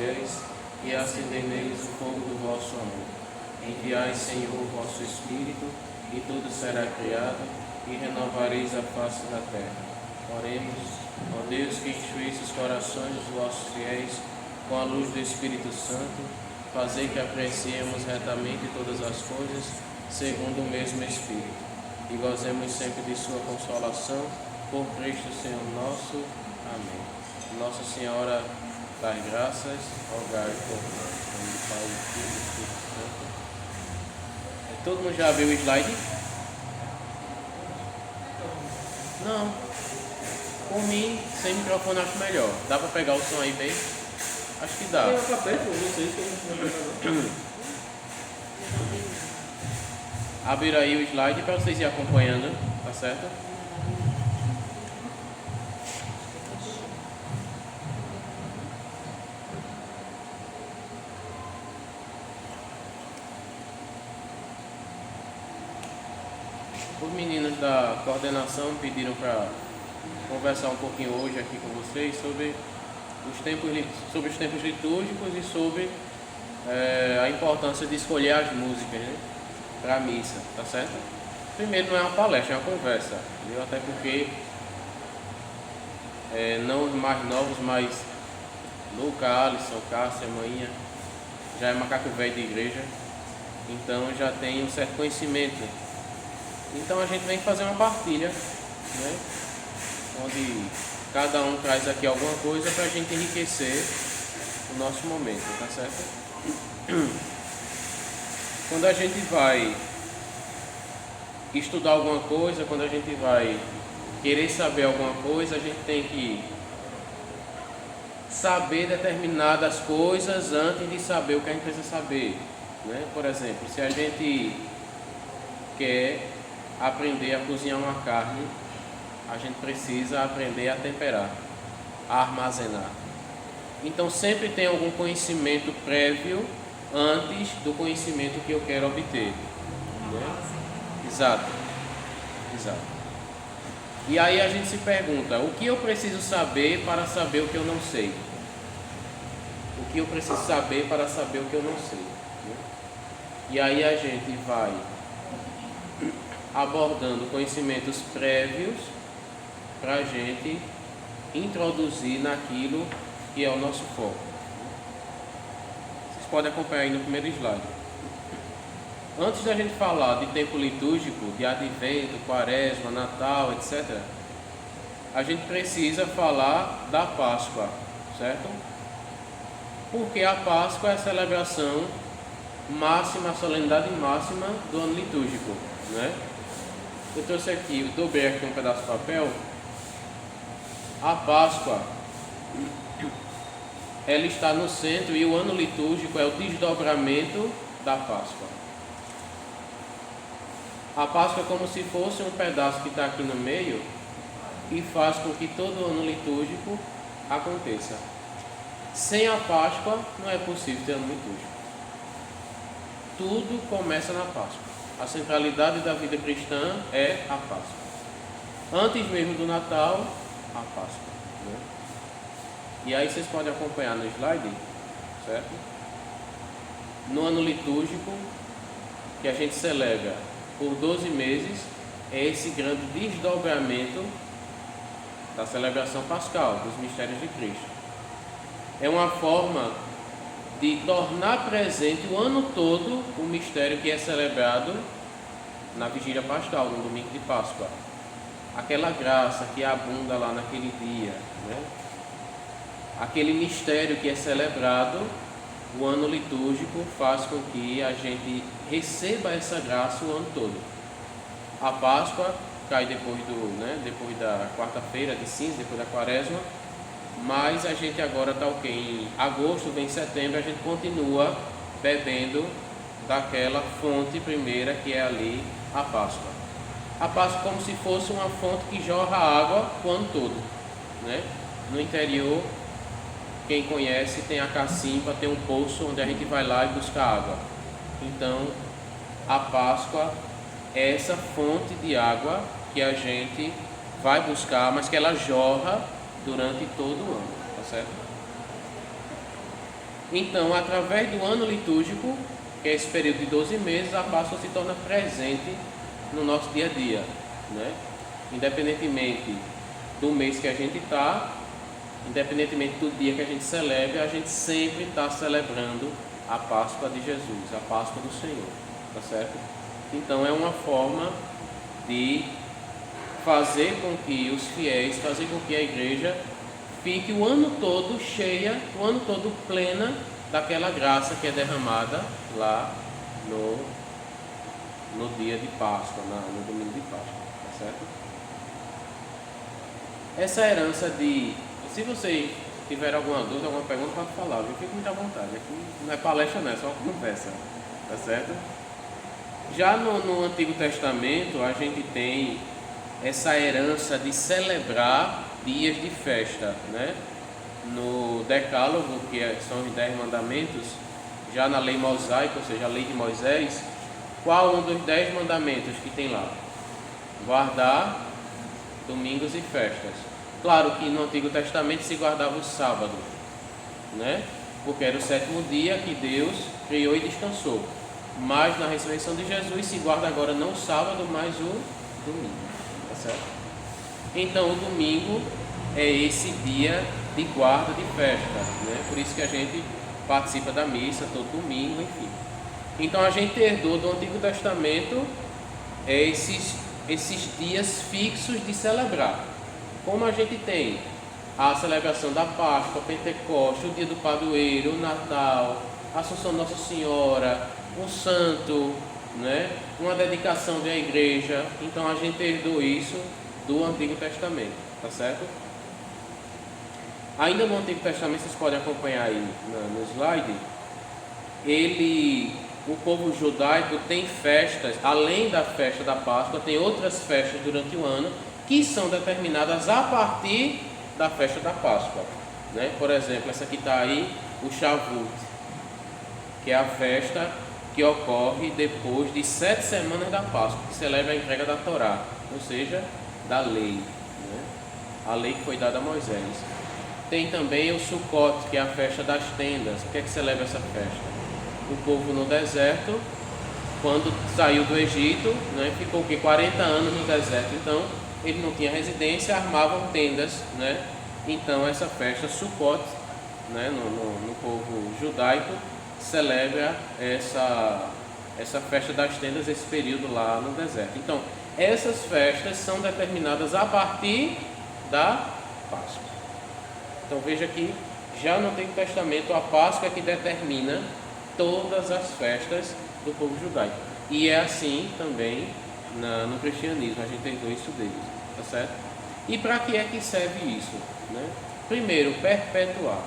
fiéis e acendei neles o fogo do vosso amor. Enviai, Senhor, o vosso Espírito, e tudo será criado, e renovareis a face da terra. Oremos, ó Deus, que instruísse os corações dos vossos fiéis com a luz do Espírito Santo, fazei que apreciemos retamente todas as coisas, segundo o mesmo Espírito, e gozemos sempre de sua consolação, por Cristo Senhor nosso. Amém. Nossa Senhora das Graças, rogai por nós. Em nome do Pai, do Filho e do Espírito Santo. Todo mundo já viu o slide? Não. Por mim, sem microfone acho melhor. Dá pra pegar o som aí bem? Acho que dá. Abrir aí o slide para vocês ir acompanhando, tá certo? Os meninos da coordenação pediram para conversar um pouquinho hoje aqui com vocês sobre os tempos litúrgicos e sobre a importância de escolher as músicas, né, para a missa, tá certo? Primeiro, não é uma palestra, é uma conversa, viu? Até porque não os mais novos, mas Luca, Alisson, Cássia, Maninha, já é macaco velho de igreja, então já tem um certo conhecimento. Então a gente vem fazer uma partilha, né, onde cada um traz aqui alguma coisa para a gente enriquecer o nosso momento, tá certo? Quando a gente vai estudar alguma coisa, quando a gente vai querer saber alguma coisa, a gente tem que saber determinadas coisas antes de saber o que a gente precisa saber, né? Por exemplo, se a gente quer aprender a cozinhar uma carne, a gente precisa aprender a temperar, a armazenar. Então sempre tem algum conhecimento prévio antes do conhecimento que eu quero obter, né? Exato. E aí a gente se pergunta, o que eu preciso saber para saber o que eu não sei? O que eu preciso saber para saber o que eu não sei, né? E aí a gente vai abordando conhecimentos prévios para a gente introduzir naquilo que é o nosso foco. Vocês podem acompanhar aí no primeiro slide. Antes da gente falar de tempo litúrgico, de advento, quaresma, natal, etc., a gente precisa falar da Páscoa, certo? Porque a Páscoa é a celebração máxima, a solenidade máxima do ano litúrgico, né? Eu trouxe aqui, eu dobrei aqui um pedaço de papel. A Páscoa, ela está no centro e o ano litúrgico é o desdobramento da Páscoa. A Páscoa é como se fosse um pedaço que está aqui no meio e faz com que todo o ano litúrgico aconteça. Sem a Páscoa não é possível ter ano litúrgico. Tudo começa na Páscoa. A centralidade da vida cristã é a Páscoa. Antes mesmo do Natal, a Páscoa, né? E aí vocês podem acompanhar no slide, certo? No ano litúrgico, que a gente celebra por 12 meses, é esse grande desdobramento da celebração pascal, dos mistérios de Cristo. É uma forma de tornar presente o ano todo o mistério que é celebrado na vigília pascal, no domingo de Páscoa. Aquela graça que abunda lá naquele dia, né? Aquele mistério que é celebrado, o ano litúrgico faz com que a gente receba essa graça o ano todo. A Páscoa cai depois da quarta-feira de cinza, depois da quaresma, mas a gente agora está em agosto, vem setembro, a gente continua bebendo daquela fonte primeira que é ali a Páscoa. A Páscoa como se fosse uma fonte que jorra água o ano todo, né? No interior, quem conhece, tem a cacimba, tem um poço onde a gente vai lá e busca água. Então, a Páscoa é essa fonte de água que a gente vai buscar, mas que ela jorra durante todo o ano, tá certo? Então, através do ano litúrgico, que é esse período de 12 meses, a Páscoa se torna presente no nosso dia a dia, né? Independentemente do mês que a gente está, independentemente do dia que a gente celebra, a gente sempre está celebrando a Páscoa de Jesus, a Páscoa do Senhor, tá certo? Então é uma forma de fazer com que os fiéis, fazer com que a igreja fique o ano todo cheia, o ano todo plena daquela graça que é derramada lá no dia de Páscoa, no domingo de Páscoa, tá certo? Essa herança de... Se vocês tiverem alguma dúvida, alguma pergunta, pode falar, viu? Fique muito à vontade. Aqui não é palestra, não, é só uma conversa, tá certo? Já no Antigo Testamento, a gente tem essa herança de celebrar dias de festa, né? No Decálogo, que são os 10 mandamentos, já na lei mosaica, ou seja, a lei de Moisés, qual um dos 10 mandamentos que tem lá? Guardar domingos e festas. Claro que no Antigo Testamento se guardava o sábado, né? Porque era o 7º dia que Deus criou e descansou. Mas na ressurreição de Jesus se guarda agora não o sábado, mas o domingo, tá certo? Então o domingo é esse dia de guarda de festa, né? Por isso que a gente participa da missa todo domingo, enfim. Então a gente herdou do Antigo Testamento esses dias fixos de celebrar. Como a gente tem a celebração da Páscoa, Pentecostes, o dia do Padroeiro, o Natal, a Assunção de Nossa Senhora, um santo, né? Uma dedicação da igreja. Então a gente herdou isso do Antigo Testamento, tá certo? Ainda no Antigo Testamento, vocês podem acompanhar aí no slide, o povo judaico tem festas, além da festa da Páscoa, tem outras festas durante o ano que são determinadas a partir da festa da Páscoa, né? Por exemplo, essa aqui está aí, o Shavuot, que é a festa que ocorre depois de 7 semanas da Páscoa, que celebra a entrega da Torá, ou seja, da lei, né? A lei que foi dada a Moisés. Tem também o Sukkot, que é a festa das tendas. O que é que celebra essa festa? O povo no deserto, quando saiu do Egito, né, ficou 40 anos no deserto, então ele não tinha residência, armavam tendas, né? Então essa festa Sukkot, né, no povo judaico, celebra essa festa das tendas, esse período lá no deserto. Então essas festas são determinadas a partir da Páscoa. Então veja que já no Antigo Testamento a Páscoa é que determina todas as festas do povo judaico. E é assim também no cristianismo, a gente herdou isso deles, tá certo? E para que é que serve isso, né? Primeiro, perpetuar.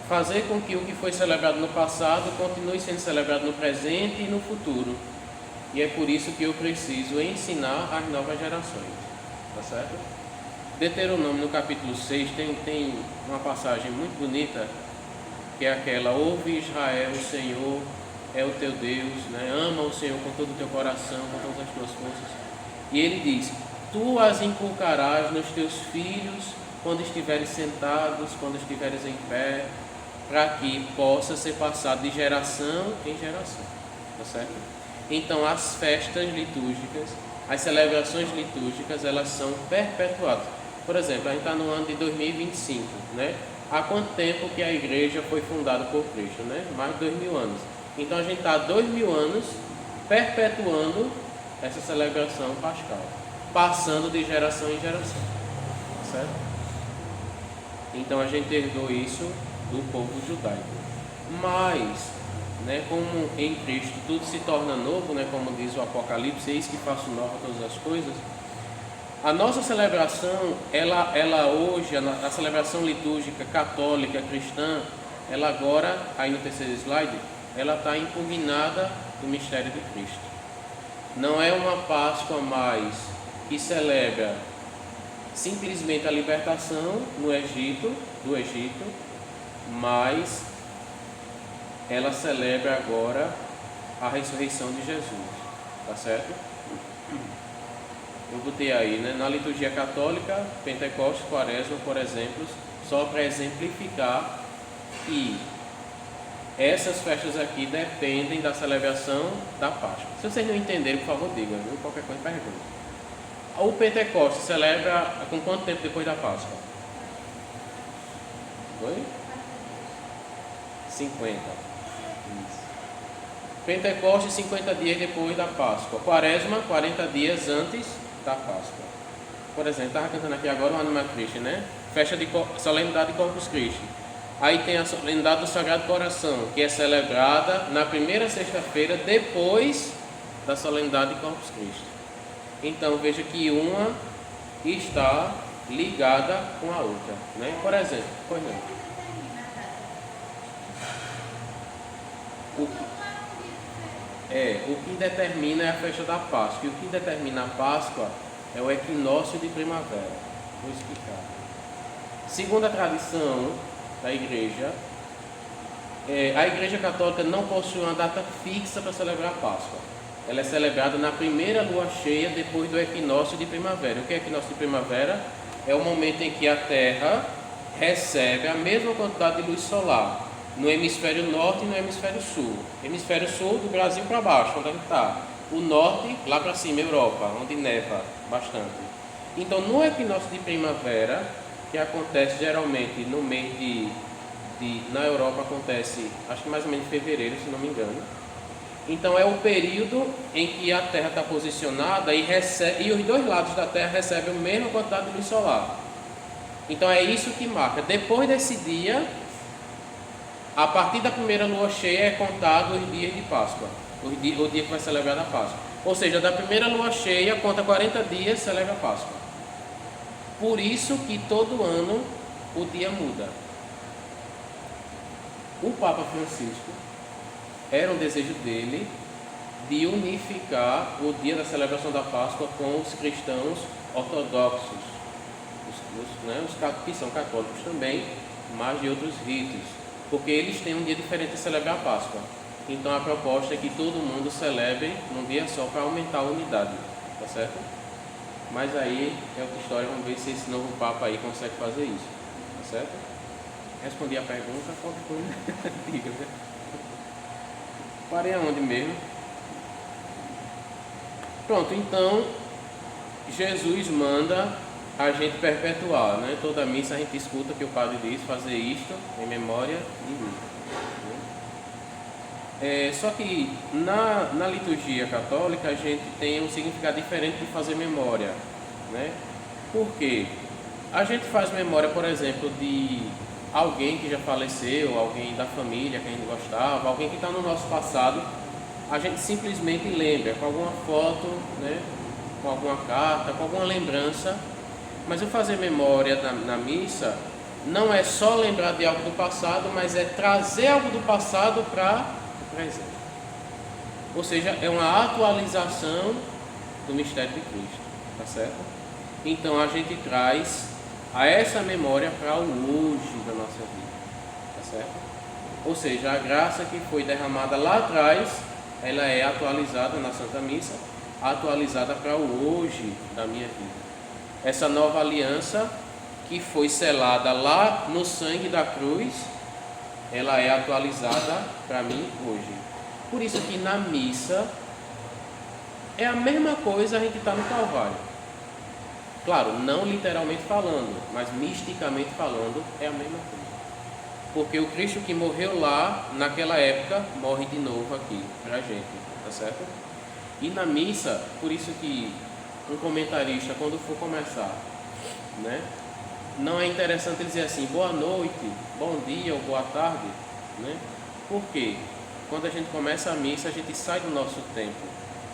Fazer com que o que foi celebrado no passado continue sendo celebrado no presente e no futuro. E é por isso que eu preciso ensinar às novas gerações, tá certo? Deuteronômio, no capítulo 6, tem uma passagem muito bonita, que é aquela: ouve Israel, o Senhor é o teu Deus, né? Ama o Senhor com todo o teu coração, com todas as tuas forças. E ele diz: tu as inculcarás nos teus filhos quando estiveres sentados, quando estiveres em pé, para que possa ser passado de geração em geração, tá certo? Então as festas litúrgicas, as celebrações litúrgicas, elas são perpetuadas. Por exemplo, a gente está no ano de 2025, né? Há quanto tempo que a igreja foi fundada por Cristo, né? Mais de 2000 anos. Então a gente está há 2000 anos perpetuando essa celebração pascal, passando de geração em geração, certo? Então a gente herdou isso do povo judaico. Mas, né, como em Cristo tudo se torna novo, né, como diz o Apocalipse, eis que faço nova todas as coisas. A nossa celebração, ela hoje, a celebração litúrgica católica cristã, ela agora, aí no terceiro slide, ela está impugnada do mistério de Cristo. Não é uma Páscoa mais que celebra simplesmente a libertação do Egito, mas ela celebra agora a ressurreição de Jesus, tá certo? Eu botei aí, né? Na liturgia católica, Pentecostes, Quaresma, por exemplo, só para exemplificar que essas festas aqui dependem da celebração da Páscoa. Se vocês não entenderem, por favor, digam, viu? Qualquer coisa, pergunta. O Pentecostes celebra com quanto tempo depois da Páscoa? Oi? 50. Isso. Pentecostes, 50 dias depois da Páscoa. Quaresma, 40 dias antes da Páscoa. Por exemplo, estava cantando aqui agora o Anima Christi, né? Festa de solenidade de Corpus Christi. Aí tem a solenidade do Sagrado Coração, que é celebrada na primeira sexta-feira depois da solenidade de Corpus Christi. Então veja que uma está ligada com a outra, né? Por exemplo, pois não. O que determina é a festa da Páscoa. E o que determina a Páscoa é o equinócio de primavera. Vou explicar. Segundo a tradição da igreja, a Igreja Católica não possui uma data fixa para celebrar a Páscoa. Ela é celebrada na primeira lua cheia depois do equinócio de primavera. O que é equinócio de primavera? É o momento em que a Terra recebe a mesma quantidade de luz solar no hemisfério norte e no hemisfério sul. Hemisfério sul do Brasil para baixo, onde ele está. O norte, lá para cima, Europa, onde neva bastante. Então, no equinócio de primavera, que acontece geralmente no mês na Europa acontece, acho que mais ou menos em fevereiro, se não me engano. Então é o período em que a Terra está posicionada e os dois lados da Terra recebem a mesma quantidade de luz solar. Então é isso que marca. Depois desse dia, a partir da primeira lua cheia é contado os dias de Páscoa, o dia que vai celebrar a Páscoa. Ou seja, da primeira lua cheia, conta 40 dias, celebra a Páscoa. Por isso que todo ano o dia muda. O Papa Francisco, era um desejo dele de unificar o dia da celebração da Páscoa com os cristãos ortodoxos, os que são católicos também, mas de outros ritos, porque eles têm um dia diferente de celebrar a Páscoa. Então a proposta é que todo mundo celebre num dia só para aumentar a unidade, tá certo? Mas aí é outra história, vamos ver se esse novo Papa aí consegue fazer isso, tá certo? Respondi a pergunta, qualquer coisa, diga, né? Parei aonde mesmo? Pronto, então Jesus manda a gente perpetuar, né? Toda missa a gente escuta que o padre diz, fazer isto em memória de mim. Só que na liturgia católica a gente tem um significado diferente de fazer memória, né? Por quê? A gente faz memória, por exemplo, de alguém que já faleceu, alguém da família que a gente gostava, alguém que está no nosso passado, a gente simplesmente lembra com alguma foto, né? Com alguma carta, com alguma lembrança. Mas o fazer memória na missa não é só lembrar de algo do passado, mas é trazer algo do passado para o presente. Ou seja, é uma atualização do mistério de Cristo, tá certo? Então a gente traz a essa memória para o hoje da nossa vida, tá certo? Ou seja, a graça que foi derramada lá atrás, ela é atualizada na Santa Missa, atualizada para o hoje da minha vida. Essa nova aliança que foi selada lá no sangue da cruz, ela é atualizada para mim hoje. Por isso que na missa é a mesma coisa a gente está no Calvário. Claro, não literalmente falando, mas misticamente falando, é a mesma coisa. Porque o Cristo que morreu lá, naquela época, morre de novo aqui, pra gente, tá certo? E na missa, por isso que um comentarista, quando for começar, né, não é interessante dizer assim, boa noite, bom dia ou boa tarde, né? Por quê? Quando a gente começa a missa, a gente sai do nosso tempo,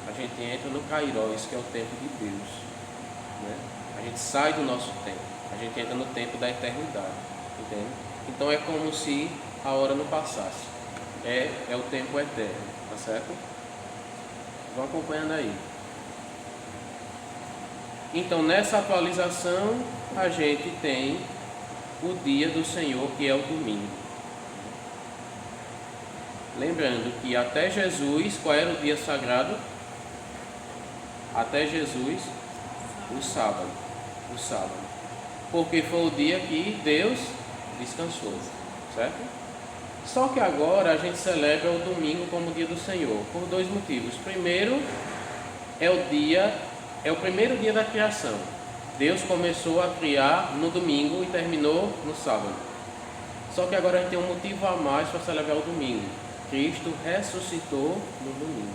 a gente entra no Kairos, que é o tempo de Deus, né? A gente sai do nosso tempo, a gente entra no tempo da eternidade, entende? Então é como se a hora não passasse, é o tempo eterno, tá certo? Vão acompanhando aí. Então nessa atualização a gente tem o dia do Senhor, que é o domingo. Lembrando que até Jesus, qual era o dia sagrado? Até Jesus, o sábado. O sábado. Porque foi o dia que Deus descansou, certo? Só que agora a gente celebra o domingo como dia do Senhor, por dois motivos. Primeiro, é o primeiro dia da criação. Deus começou a criar no domingo e terminou no sábado. Só que agora a gente tem um motivo a mais para celebrar o domingo. Cristo ressuscitou no domingo.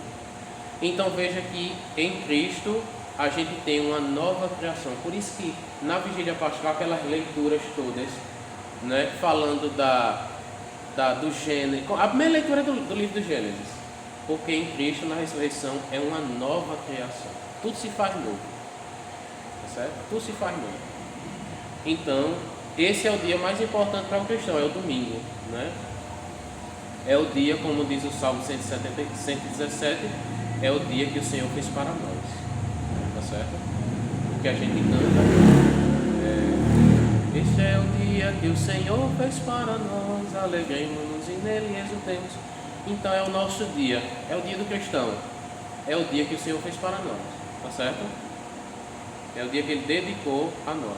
Então veja que em Cristo a gente tem uma nova criação. Por isso que na vigília pascal, aquelas leituras todas, né, falando do Gênesis, a primeira leitura é do livro do Gênesis, porque em Cristo, na ressurreição, é uma nova criação. Tudo se faz novo, tá certo? Tudo se faz novo. Então, esse é o dia mais importante para o cristão, é o domingo, né? É o dia, como diz o Salmo 117, é o dia que o Senhor fez para nós, tá certo? Porque a gente canta, este é o dia que o Senhor fez para nós, alegremos-nos e nele exultemos. Então é o nosso dia, é o dia do cristão, é o dia que o Senhor fez para nós, tá certo? É o dia que Ele dedicou a nós.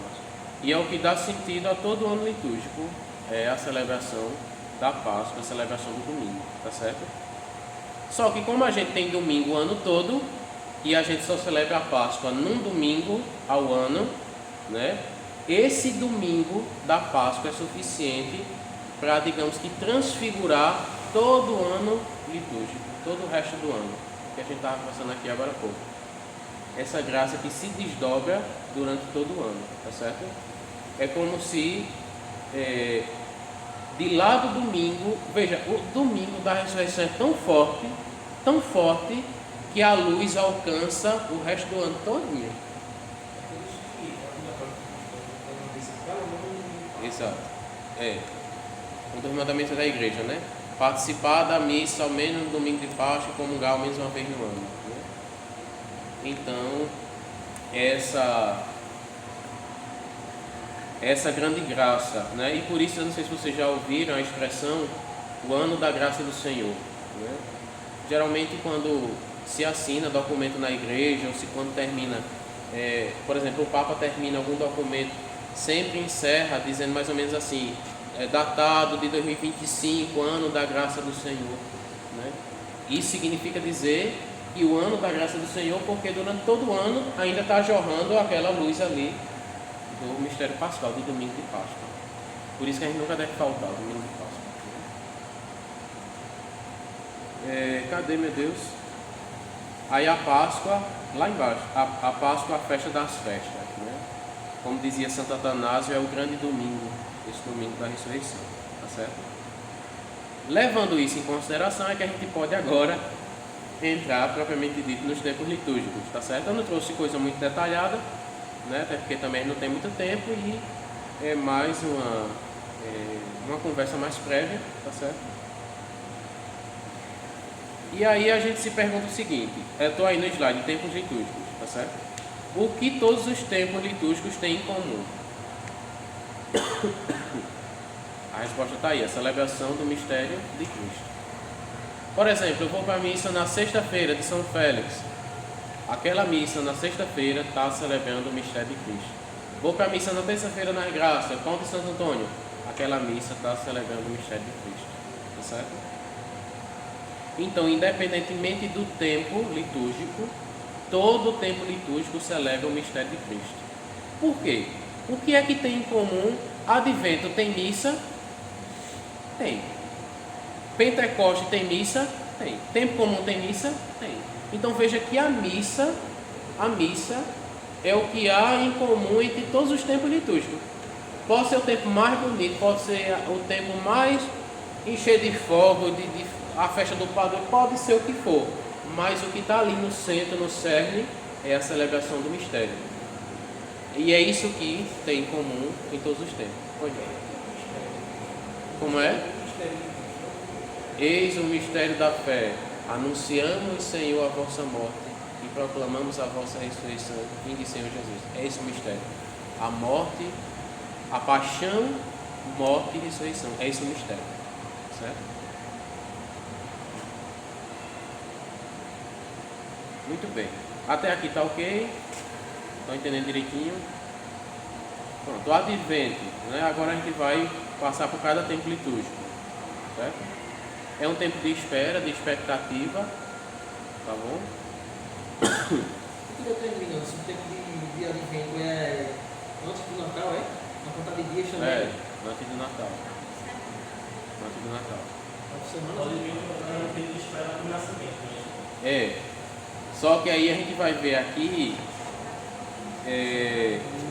E é o que dá sentido a todo ano litúrgico, é a celebração da Páscoa, a celebração do domingo, tá certo? Só que como a gente tem domingo o ano todo, e a gente só celebra a Páscoa num domingo ao ano, né? Esse domingo da Páscoa é suficiente para, digamos que, transfigurar todo o ano litúrgico, todo o resto do ano, que a gente estava passando aqui agora há pouco. Essa graça que se desdobra durante todo o ano, tá certo? É como se, de lá do domingo, veja, o domingo da ressurreição é tão forte, que a luz alcança o resto do ano todinho. Exato. Um dos mandamentos da igreja, né? Participar da missa ao menos no domingo de Páscoa e comungar ao menos uma vez no ano, né? Então, essa grande graça, né? E por isso, eu não sei se vocês já ouviram a expressão o ano da graça do Senhor, né? Geralmente quando se assina documento na igreja, ou se quando termina, por exemplo, o Papa termina algum documento, sempre encerra dizendo mais ou menos assim, datado de 2025, ano da graça do Senhor, né? Isso significa dizer que o ano da graça do Senhor, porque durante todo o ano ainda está jorrando aquela luz ali do mistério pascal, do domingo de Páscoa. Por isso que a gente nunca deve faltar o domingo de Páscoa. Cadê, meu Deus? Aí a Páscoa, lá embaixo, a Páscoa é a festa das festas, né? Como dizia Santo Atanásio, é o grande domingo, esse domingo da ressurreição, tá certo? Levando isso em consideração, é que a gente pode agora entrar, propriamente dito, nos tempos litúrgicos, tá certo? Eu não trouxe coisa muito detalhada, né? Até porque também não tem muito tempo e é mais uma conversa mais prévia, tá certo? E aí a gente se pergunta o seguinte, eu estou aí no slide, tempos litúrgicos, tá certo? O que todos os tempos litúrgicos têm em comum? A resposta está aí, a celebração do mistério de Cristo. Por exemplo, eu vou para a missa na sexta-feira de São Félix. Aquela missa na sexta-feira está celebrando o mistério de Cristo. Vou para a missa na terça-feira nas Graças, Ponte Santo Antônio. Aquela missa está celebrando o mistério de Cristo. Tá certo? Então, independentemente do tempo litúrgico, todo o tempo litúrgico celebra o mistério de Cristo. Por quê? O que é que tem em comum? Advento tem missa? Tem. Pentecoste tem missa? Tem. Tempo comum tem missa? Tem. Então veja que a missa é o que há em comum entre todos os tempos litúrgicos. Pode ser o tempo mais bonito, pode ser o tempo mais encher de fogo, a festa do padre, pode ser o que for. Mas o que está ali no centro, no cerne, é a celebração do mistério. E é isso que tem em comum em todos os tempos. Pois é. Como é? Eis o mistério da fé. Anunciamos, Senhor, a vossa morte e proclamamos a vossa ressurreição. Vinde, Senhor Jesus. É esse o mistério. A morte, a paixão, morte e ressurreição. É esse o mistério. Certo? Muito bem. Até aqui está ok? Estão entendendo direitinho? Pronto, o advento, né? Agora a gente vai passar por cada tempo litúrgico. certo? É um tempo de espera, de expectativa, tá bom? O que determina se o tempo de advento é antes do Natal, é? Na conta de dias também? É, antes do Natal. Antes do Natal. 9 semanas? É um tempo de espera para o nascimento, né? É. Só que aí a gente vai ver aqui,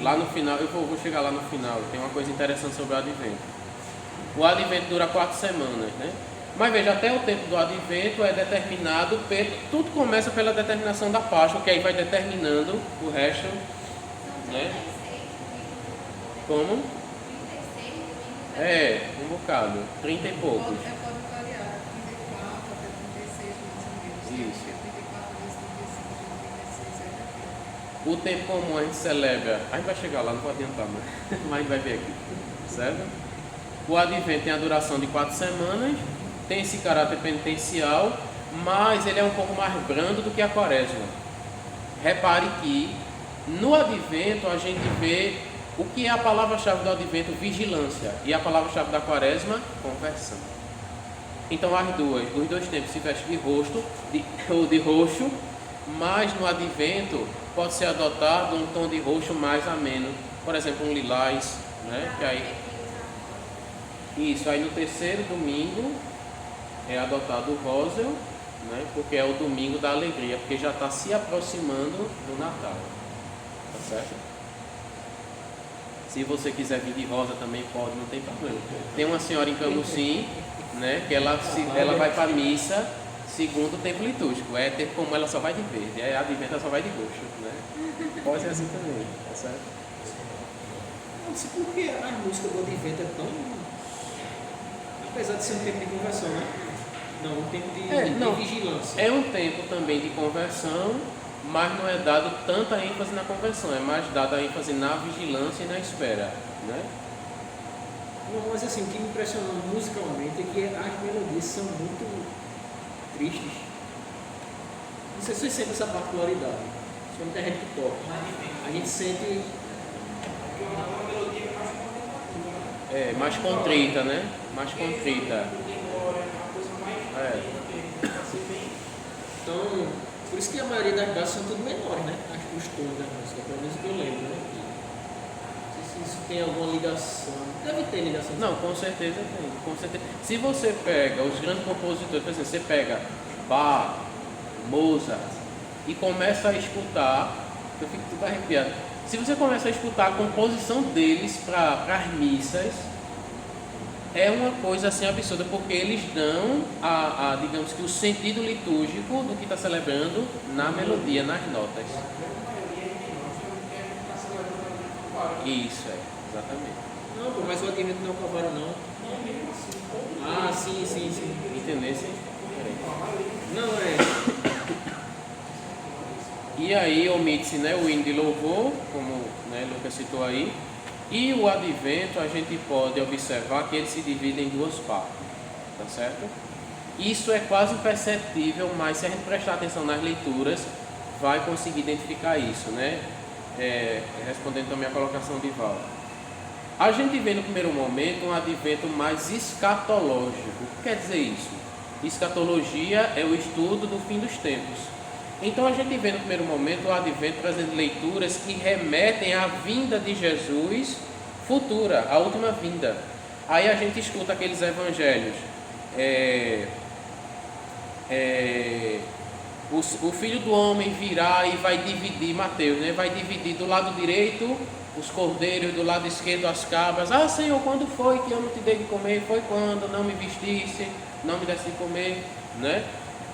lá no final, eu vou chegar lá no final, tem uma coisa interessante sobre o advento. O advento dura 4 semanas, né? Mas veja, até o tempo do advento é determinado, tudo começa pela determinação da Páscoa, que aí vai determinando o resto, né? Como? É, um bocado, 30 e poucos. Pode variar, 34 até 36 mais ou menos. Isso. 34 vezes 35, 36 é daqui. O tempo comum a gente celebra, a gente vai chegar lá, não vou adiantar, mas a gente vai ver aqui, certo? O advento tem a duração de 4 semanas, tem esse caráter penitencial, mas ele é um pouco mais brando do que a quaresma. Repare que no advento a gente vê o que é a palavra-chave do advento, vigilância, e a palavra-chave da quaresma, conversão. Então os dois tempos se vestem de roxo, mas no advento pode ser adotado um tom de roxo mais ameno, por exemplo um lilás, né? Que aí, isso, aí no terceiro domingo é adotado o rosel, né? Porque é o domingo da alegria, porque já está se aproximando do Natal, tá certo? Se você quiser vir de rosa também pode, não tem problema. Tem uma senhora em Camusim, né? Que ela vai para a missa segundo o tempo litúrgico. É tempo como ela só vai de verde, a advento ela só vai de roxo, né? Pode ser assim também, tá certo? Não sei por que a música do advento é tão... Apesar de ser um tempo de conversão, né? Não, um tempo de vigilância. É um tempo também de conversão, mas não é dado tanta ênfase na conversão, é mais dada ênfase na vigilância e na espera, né? Não, mas assim, o que me impressionou musicalmente é que as melodias são muito tristes. Não sei se você sente essa particularidade. Quando a gente toca, a gente sente... É, mais contrita, né? Mais contrita. É. Então, por isso que a maioria das datas são tudo menores, né? Os tons da música, pelo menos o que eu lembro, né? Não sei se isso tem alguma ligação. Deve ter ligação. Não, com certeza tem, com certeza. Se você pega os grandes compositores, por exemplo, você pega Bach, Mozart e começa a escutar, eu fico tudo arrepiado. Se você começa a escutar a composição deles para as missas, é uma coisa assim absurda, porque eles dão digamos que o sentido litúrgico do que está celebrando na melodia, nas notas. Isso, exatamente. Não, pô, mas o advento não é o Calvário, não. Ah, sim. Entendesse? Não, é... E aí omite-se, né, o hino de louvor, como, né, Lucas citou aí. E o advento a gente pode observar que ele se divide em duas partes, tá certo? Isso é quase imperceptível, mas se a gente prestar atenção nas leituras, vai conseguir identificar isso, né? Respondendo também a colocação de Val. A gente vê no primeiro momento um advento mais escatológico. O que quer dizer isso? Escatologia é o estudo do fim dos tempos. Então a gente vê no primeiro momento o advento trazendo leituras que remetem à vinda de Jesus futura, à última vinda. Aí a gente escuta aqueles evangelhos. O Filho do Homem virá e vai dividir, Mateus, né? Vai dividir do lado direito os cordeiros, do lado esquerdo as cabras. Ah, Senhor, quando foi que eu não te dei de comer? Foi quando não me vestisse, não me desse de comer, né?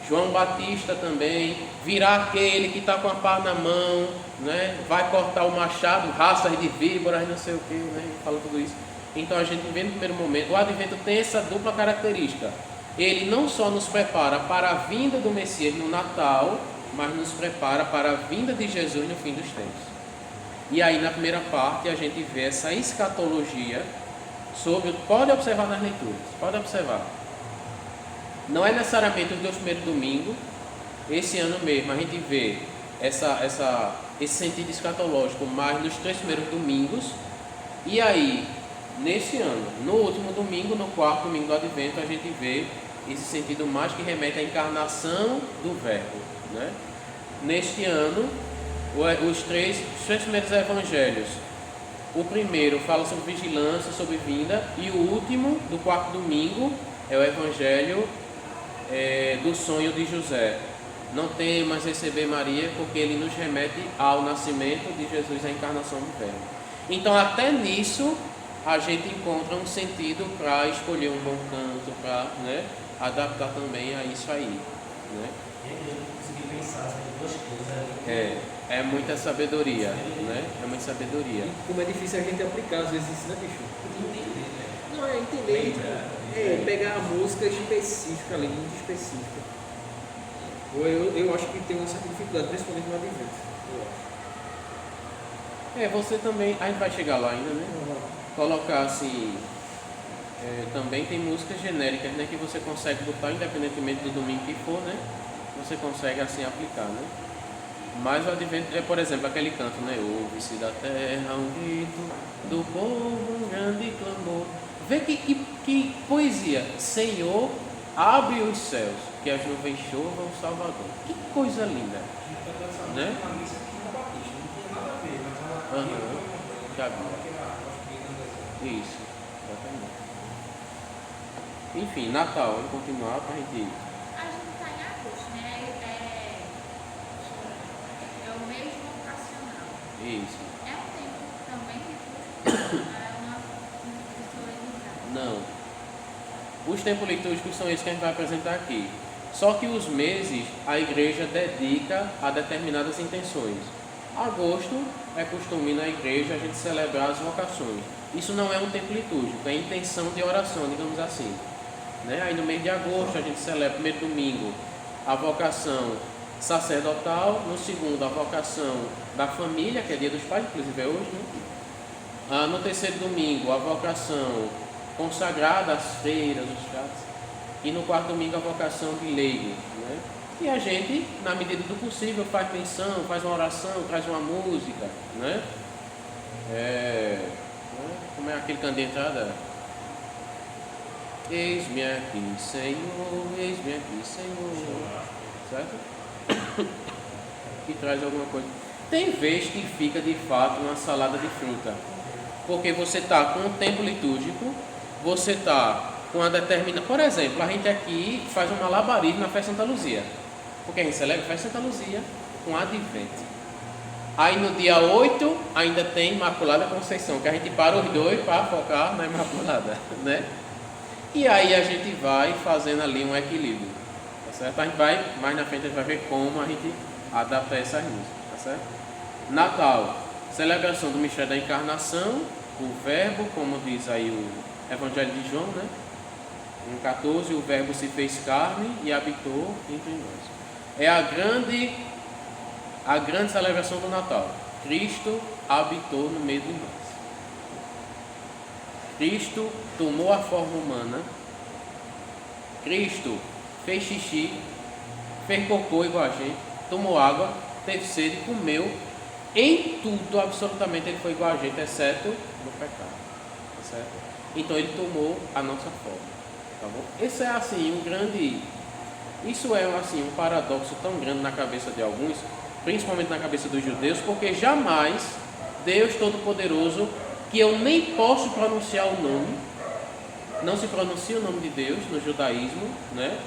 João Batista também, virá aquele que está com a pá na mão, né? Vai cortar o machado, raças de víboras, não sei o que, né? Fala tudo isso. Então a gente vê no primeiro momento, o advento tem essa dupla característica. Ele não só nos prepara para a vinda do Messias no Natal, mas nos prepara para a vinda de Jesus no fim dos tempos. E aí na primeira parte a gente vê essa escatologia sobre, pode observar nas leituras, pode observar. Não é necessariamente os 2 primeiros domingos, esse ano mesmo a gente vê esse sentido escatológico mais nos 3 primeiros domingos, e aí nesse ano. No último domingo, no quarto domingo do Advento, a gente vê esse sentido mais que remete à encarnação do Verbo, né? Neste ano, os três primeiros evangelhos. O primeiro fala sobre vigilância, sobre vinda, e o último, do quarto domingo, é o evangelho do sonho de José. Não temas receber Maria, porque ele nos remete ao nascimento de Jesus, a encarnação do Verbo. Então, até nisso, a gente encontra um sentido para escolher um bom canto, para, né, adaptar também a isso aí, né? E aí eu consegui pensar sobre duas coisas ali. É muita sabedoria, né? É muita sabedoria. E como é difícil a gente aplicar às vezes isso, né, bicho? Entender, né? Não, é entender, Lembra? pegar a música específica ali, muito específica. Eu acho que tem uma certa dificuldade, principalmente no Advento. Eu acho. Você também, a gente vai chegar lá ainda, né? Colocar assim, também tem músicas genéricas, né? Que você consegue botar independentemente do domingo que for, né? Você consegue assim aplicar, né? Mas o Advento é, por exemplo, aquele canto, né? Ouve-se da terra um grito, do povo um grande clamor. Vê que poesia. Senhor, abre os céus, que as nuvens chovam o Salvador. Que coisa linda, né? Uma missa que não batista, não tem nada a ver, mas ela Cabia. Isso, exatamente. Enfim, Natal, vamos continuar para a gente. A gente está em agosto, né? É o mês vocacional. Isso. É um tempo também litúrgico, é uma solenidade. Não. Os tempos litúrgicos são esses que a gente vai apresentar aqui. Só que os meses a igreja dedica a determinadas intenções. Agosto é costume na igreja a gente celebrar as vocações. Isso não é um tempo litúrgico, é intenção de oração, digamos assim. Né? Aí no mês de agosto a gente celebra, primeiro domingo, a vocação sacerdotal, no segundo a vocação da família, que é dia dos pais, inclusive é hoje, né? No terceiro domingo a vocação consagrada às freiras, os chatos, e no quarto domingo a vocação de leigo, né? E a gente, na medida do possível, faz menção, faz uma oração, traz uma música, né? Como é aquele canto de entrada? Eis-me aqui, Senhor, eis-me aqui, Senhor. Certo? Que traz alguma coisa. Tem vez que fica de fato uma salada de fruta, porque você está com um tempo litúrgico, você está com a determinada. Por exemplo, a gente aqui faz um malabarismo na festa Santa Luzia, porque a gente celebra a festa Santa Luzia com Advento. Aí no dia 8 ainda tem Imaculada Conceição, que a gente para os dois para focar na Imaculada, né? E aí a gente vai fazendo ali um equilíbrio, tá certo? A gente vai, mais na frente a gente vai ver como a gente adapta essas músicas, tá certo? Natal, celebração do mistério da encarnação, o Verbo, como diz aí o Evangelho de João, né? Em 14, o Verbo se fez carne e habitou entre nós. É a grande celebração do Natal. Cristo habitou no meio de nós. Cristo tomou a forma humana. Cristo fez xixi, fez cocô igual a gente, tomou água, teve sede, comeu. Em tudo, absolutamente, ele foi igual a gente, exceto no pecado. Tá certo? Então ele tomou a nossa forma. Tá bom? Esse é assim um grande. Isso é assim um paradoxo tão grande na cabeça de alguns, principalmente na cabeça dos judeus, porque jamais Deus Todo-Poderoso, que eu nem posso pronunciar o nome, não se pronuncia o nome de Deus no judaísmo, né?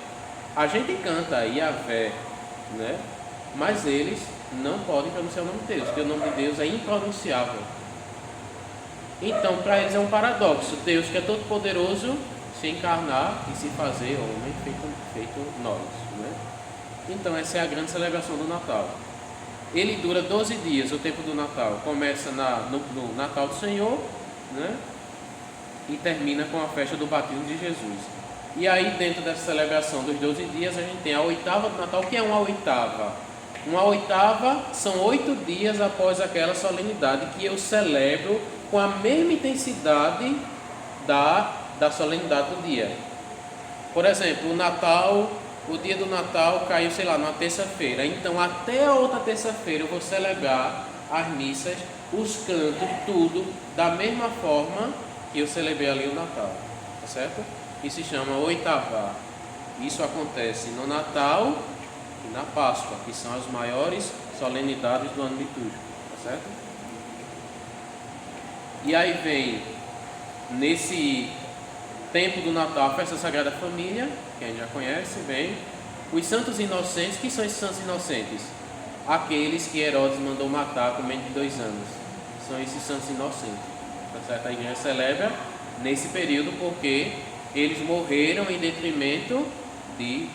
A gente canta Yahvé, né? Mas eles não podem pronunciar o nome de Deus, porque o nome de Deus é impronunciável. Então, para eles é um paradoxo, Deus que é Todo-Poderoso se encarnar e se fazer homem feito nós, né? Então essa é a grande celebração do Natal. Ele dura 12 dias, o tempo do Natal. Começa no Natal do Senhor, né? E termina com a festa do batismo de Jesus. E aí dentro dessa celebração dos 12 dias a gente tem a oitava do Natal. O que é uma oitava? Uma oitava são 8 dias após aquela solenidade que eu celebro com a mesma intensidade da solenidade do dia. Por exemplo, o Natal, o dia do Natal caiu, sei lá, numa terça-feira. Então, até a outra terça-feira eu vou celebrar as missas, os cantos, tudo, da mesma forma que eu celebrei ali o Natal, tá certo? E se chama oitavá. Isso acontece no Natal e na Páscoa, que são as maiores solenidades do ano litúrgico, tá certo? E aí vem, nesse tempo do Natal, a festa Sagrada Família, que a gente já conhece bem, os santos inocentes. Que são esses santos inocentes? Aqueles que Herodes mandou matar com menos de 2 anos. São esses santos inocentes, tá certo? A igreja celebra nesse período porque eles morreram em detrimento de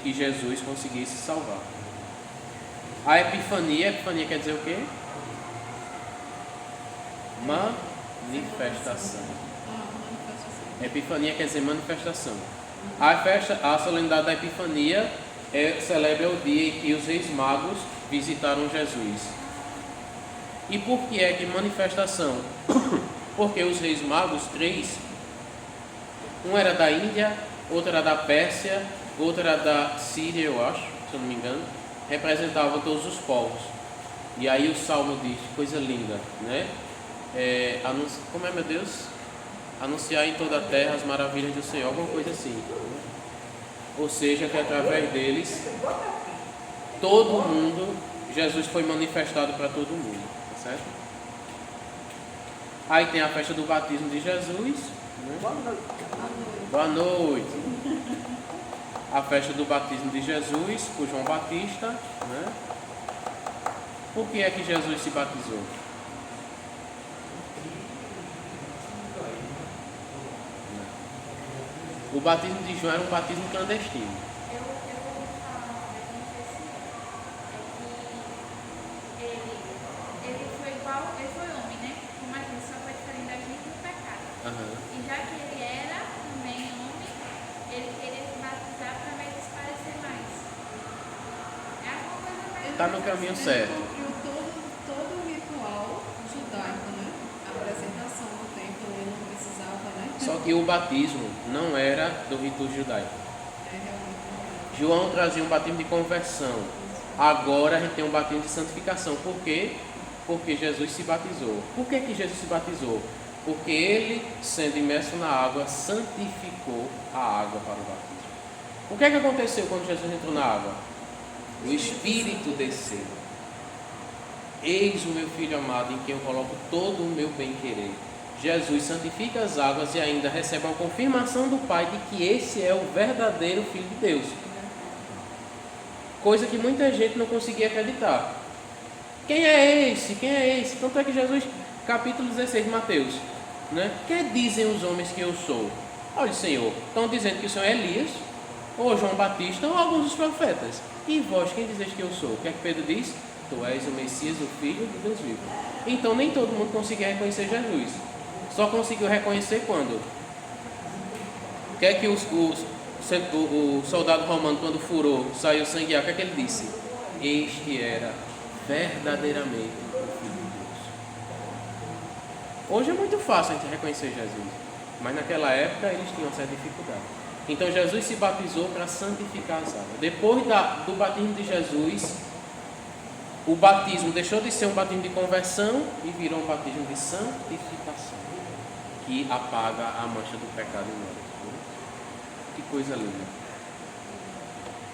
que Jesus conseguisse salvar. A Epifania quer dizer o quê? Manifestação. Epifania quer dizer manifestação. A solenidade da Epifania celebra o dia em que os reis magos visitaram Jesus. E por que é que manifestação? Porque os reis magos, 3, um era da Índia, outro era da Pérsia, outro era da Síria, eu acho, se eu não me engano, representavam todos os povos. E aí o Salmo diz, coisa linda, né? Como é, meu Deus? Anunciar em toda a terra as maravilhas do Senhor, alguma coisa assim. Ou seja, que através deles, todo mundo, Jesus foi manifestado para todo mundo, tá certo? Aí tem a festa do batismo de Jesus, né? Boa noite. A festa do batismo de Jesus por João Batista, né? Por que é que Jesus se batizou? O batismo de João era um batismo clandestino. Eu vou falar uma coisa, não sei se é que ele foi igual, ele foi homem, né? Como a gente só foi diferente da gente no pecado. E já que ele era também homem, ele queria se batizar para meio que se parecer mais. É alguma coisa mais. Está no caminho certo. Ele cumpriu todo o ritual judaico, né? A apresentação do templo, ele não precisava, né? Só que o batismo não era do rito judaico. É realmente. João trazia um batismo de conversão. Agora a gente tem um batismo de santificação. Por quê? Porque Jesus se batizou. Por que Jesus se batizou? Porque ele, sendo imerso na água, santificou a água para o batismo. O que aconteceu quando Jesus entrou na água? O Espírito desceu. Eis o meu Filho amado, em quem eu coloco todo o meu bem-querer. Jesus santifica as águas e ainda recebe a confirmação do Pai de que esse é o verdadeiro Filho de Deus. Coisa que muita gente não conseguia acreditar. Quem é esse? Quem é esse? Tanto é que Jesus, capítulo 16 de Mateus, né? Que dizem os homens que eu sou? Olha, Senhor, estão dizendo que o Senhor é Elias, ou João Batista, ou alguns dos profetas. E vós, quem dizes que eu sou? O que é que Pedro diz? Tu és o Messias, o Filho de Deus vivo. Então nem todo mundo conseguia reconhecer Jesus. Só conseguiu reconhecer quando? O que é que o soldado romano, quando furou, saiu sangue, o que é que ele disse? Este era verdadeiramente o Filho de Deus. Hoje é muito fácil a gente reconhecer Jesus, mas naquela época eles tinham certa dificuldade. Então Jesus se batizou para santificar as águas. Depois do batismo de Jesus, o batismo deixou de ser um batismo de conversão e virou um batismo de santificação, que apaga a mancha do pecado em nós. Que coisa linda.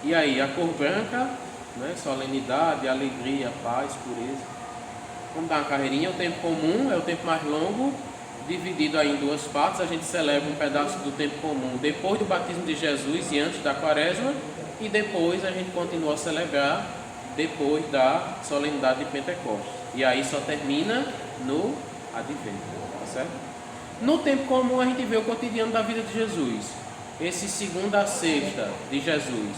E aí, a cor branca, né? Solenidade, alegria, paz, pureza. Vamos dar uma carreirinha. O tempo comum é o tempo mais longo, dividido aí em 2 partes. A gente celebra um pedaço do tempo comum depois do batismo de Jesus e antes da quaresma, e depois a gente continua a celebrar depois da solenidade de Pentecostes. E aí só termina no advento, tá certo? No tempo comum a gente vê o cotidiano da vida de Jesus. Esse segunda a sexta de Jesus.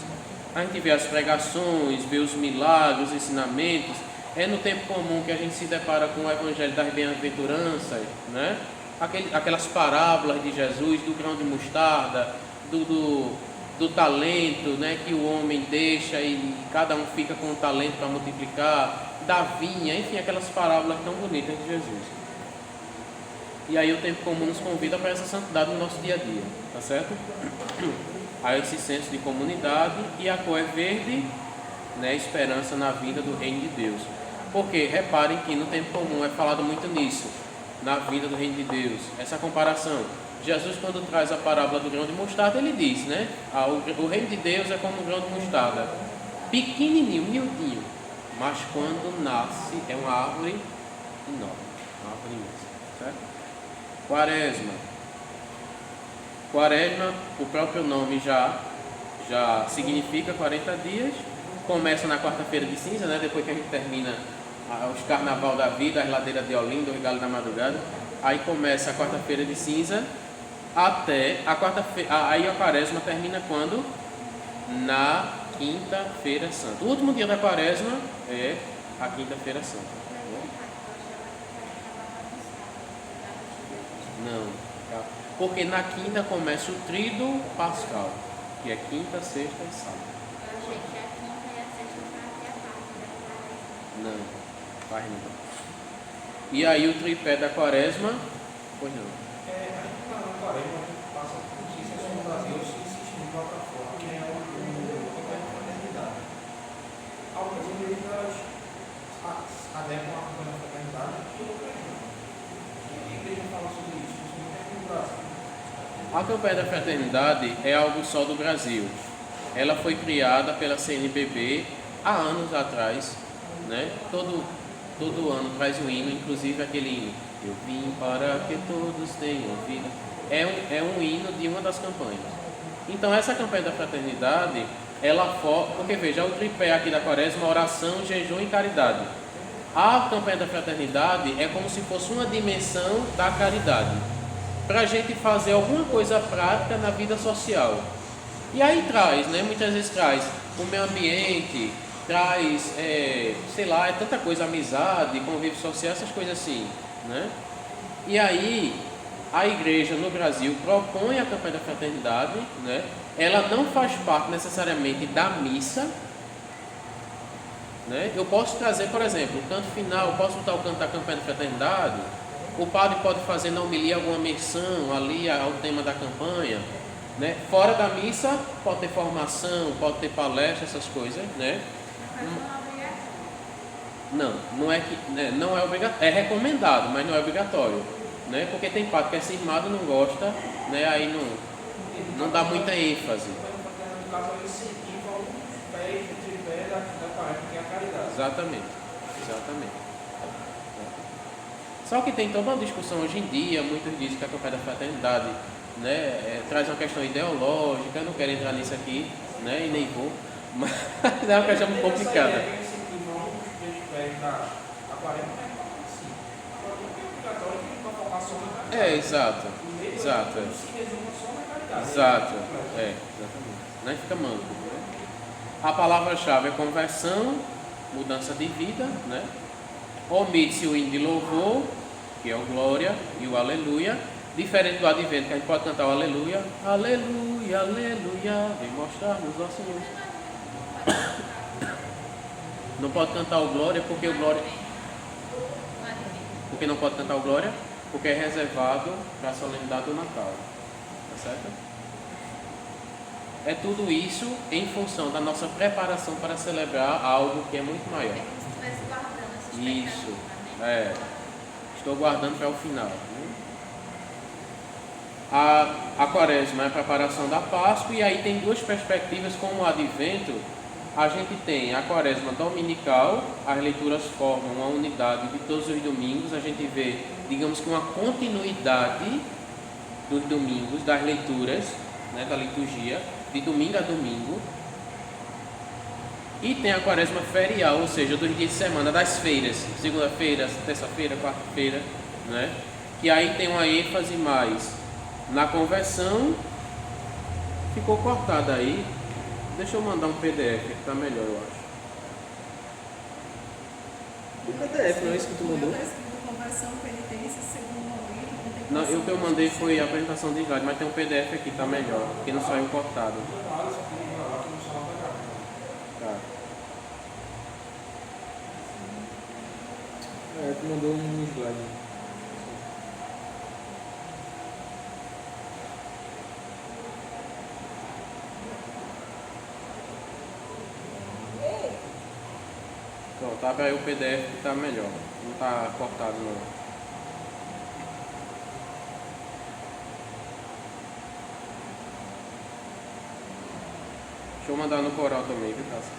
A gente vê as pregações, vê os milagres, os ensinamentos. É no tempo comum que a gente se depara com o Evangelho das Bem-aventuranças, né? Aquelas parábolas de Jesus, do grão de mostarda, do talento, né? Que o homem deixa e cada um fica com o talento para multiplicar, da vinha, enfim, aquelas parábolas tão bonitas de Jesus. E aí o tempo comum nos convida para essa santidade no nosso dia a dia, tá certo? Há esse senso de comunidade e a cor é verde, né? Esperança na vinda do reino de Deus. Porque reparem que no tempo comum é falado muito nisso. na vida do reino de Deus. Essa comparação. Jesus, quando traz a parábola do grão de mostarda, ele diz, né? O reino de Deus é como um grão de mostarda, pequenininho, miudinho, mas quando nasce é uma árvore enorme, uma árvore imensa, certo? Quaresma. Quaresma, o próprio nome já significa 40 dias. Começa na quarta-feira de cinza, né? Depois que a gente termina os carnaval da vida, as ladeiras de Olinda, o regalo da madrugada. Aí começa a quarta-feira de cinza até a quarta-feira. Aí a quaresma termina quando? Na quinta-feira santa. O último dia da quaresma é a quinta-feira santa. Não, tá? Porque na quinta começa o tríduo pascal, que é quinta, sexta e sábado. Eu achei que a quinta e a sexta fazia parte da quaresma. Não, faz não. E aí o tripé da quaresma, pois não. A gente está na quaresma, a gente passa por notícias no Brasil e existe uma plataforma que é o campanha de fraternidade. Algumas igrejas adequam a campanha de fraternidade e outras não. E a igreja fala sobre isso, principalmente no Brasil. A campanha da fraternidade é algo só do Brasil. Ela foi criada pela CNBB há anos atrás, né? Todo ano traz um hino, inclusive aquele hino, eu vim para que todos tenham vida. É um hino de uma das campanhas. Então essa campanha da fraternidade, porque veja, o tripé aqui da quaresma, oração, jejum e caridade. A campanha da fraternidade é como se fosse uma dimensão da caridade, para a gente fazer alguma coisa prática na vida social. E aí traz, né? Muitas vezes traz o meio ambiente, traz, sei lá, é tanta coisa, amizade, convívio social, essas coisas assim, né? E aí, a igreja no Brasil propõe a campanha da fraternidade, né? Ela não faz parte necessariamente da missa, né? Eu posso trazer, por exemplo, o canto final, eu posso botar o canto da campanha da fraternidade, o padre pode fazer na homilia alguma menção ali ao tema da campanha, né? Fora da missa, pode ter formação, pode ter palestra, essas coisas, né? Não é obrigatório, é recomendado, mas não é obrigatório, né? Porque tem padre que é cismado e não gosta, né? Aí não dá muita ênfase. No caso, ele incentiva os pés do tripé da quaresma, que é a caridade. Exatamente. Só que tem toda uma discussão hoje em dia, muitos dizem que a campanha da fraternidade, né, traz uma questão ideológica, eu não quero entrar nisso aqui, né, e nem vou, mas é uma questão muito complicada. Exato. Exatamente. Não fica manco, né? A palavra-chave é conversão, mudança de vida, né? Omite-se o hino de louvor, que é o glória e o aleluia. Diferente do advento, que a gente pode cantar o aleluia, aleluia, aleluia, vem mostrar-nos ao Senhor. Não pode cantar o glória, porque o glória... Porque não pode cantar o glória? Porque é reservado para a solenidade do Natal. Tá certo? É tudo isso em função da nossa preparação para celebrar algo que é muito maior. É como se estivesse guardando essas Isso, expectativas, né? estou guardando para o final. Né? A quaresma é a preparação da Páscoa, e aí tem duas perspectivas. Como o advento, a gente tem a quaresma dominical, as leituras formam uma unidade de todos os domingos, a gente vê, digamos que uma continuidade dos domingos, das leituras, né, da liturgia, de domingo a domingo. E tem a quaresma ferial, ou seja, dos dias de semana, das feiras, segunda-feira, terça-feira, quarta-feira, né? Que aí tem uma ênfase mais na conversão. Ficou cortado aí. Deixa eu mandar um PDF, que tá melhor, eu acho. O PDF, não é isso que tu mandou? Está escrito conversão, penitência, segundo momento. Não, o que eu mandei foi a apresentação de slide, mas tem um PDF aqui, tá melhor, porque não saiu cortado. Tá. Tu mandou um slide. Pronto, abre aí o PDF que tá melhor. Não tá cortado não. Deixa eu mandar no coral também, viu, Cássia?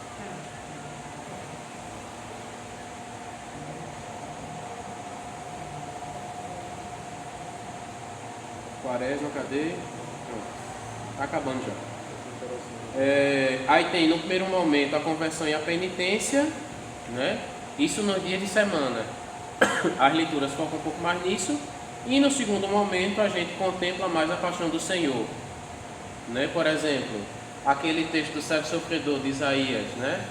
Quaresma, cadê? Pronto. Tá acabando já. Aí tem no primeiro momento a conversão e a penitência, né? Isso nos dias de semana. As leituras focam um pouco mais nisso. E no segundo momento a gente contempla mais a paixão do Senhor, né? Por exemplo, aquele texto do servo sofredor de Isaías, né?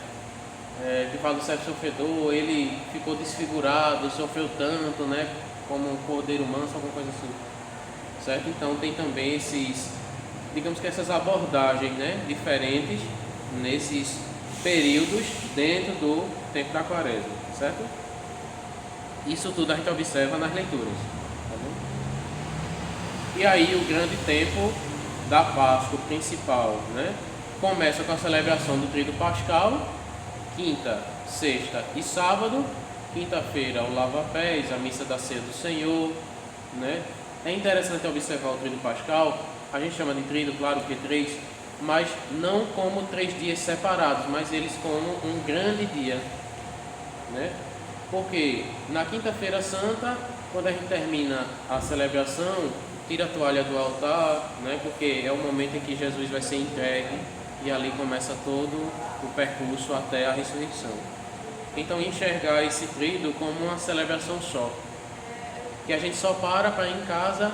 Que fala do servo sofredor, ele ficou desfigurado, sofreu tanto, né? Como um cordeiro manso, alguma coisa assim, certo? Então tem também esses, digamos que essas abordagens, né? Diferentes nesses períodos dentro do tempo da quaresma, certo? Isso tudo a gente observa nas leituras. E aí o grande tempo da Páscoa principal, né? Começa com a celebração do Tríduo Pascal, quinta, sexta e sábado. Quinta-feira o lava-pés, a missa da ceia do Senhor, né? É interessante observar o Tríduo Pascal, a gente chama de Tríduo, claro que 3, mas não como 3 dias separados, mas eles como um grande dia, né? Porque na quinta-feira santa, quando a gente termina a celebração, tira a toalha do altar, né? Porque é o momento em que Jesus vai ser entregue e ali começa todo o percurso até a ressurreição. Então enxergar esse tríduo como uma celebração só, que a gente só para ir em casa,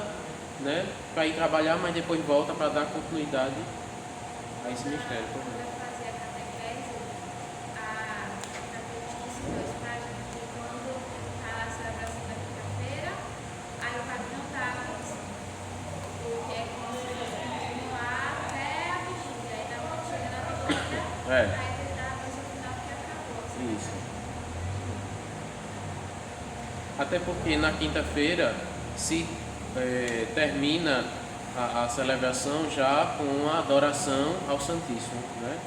né? Para ir trabalhar, mas depois volta para dar continuidade a esse mistério. Isso. Até porque na quinta-feira se termina a celebração já com a adoração ao Santíssimo, né?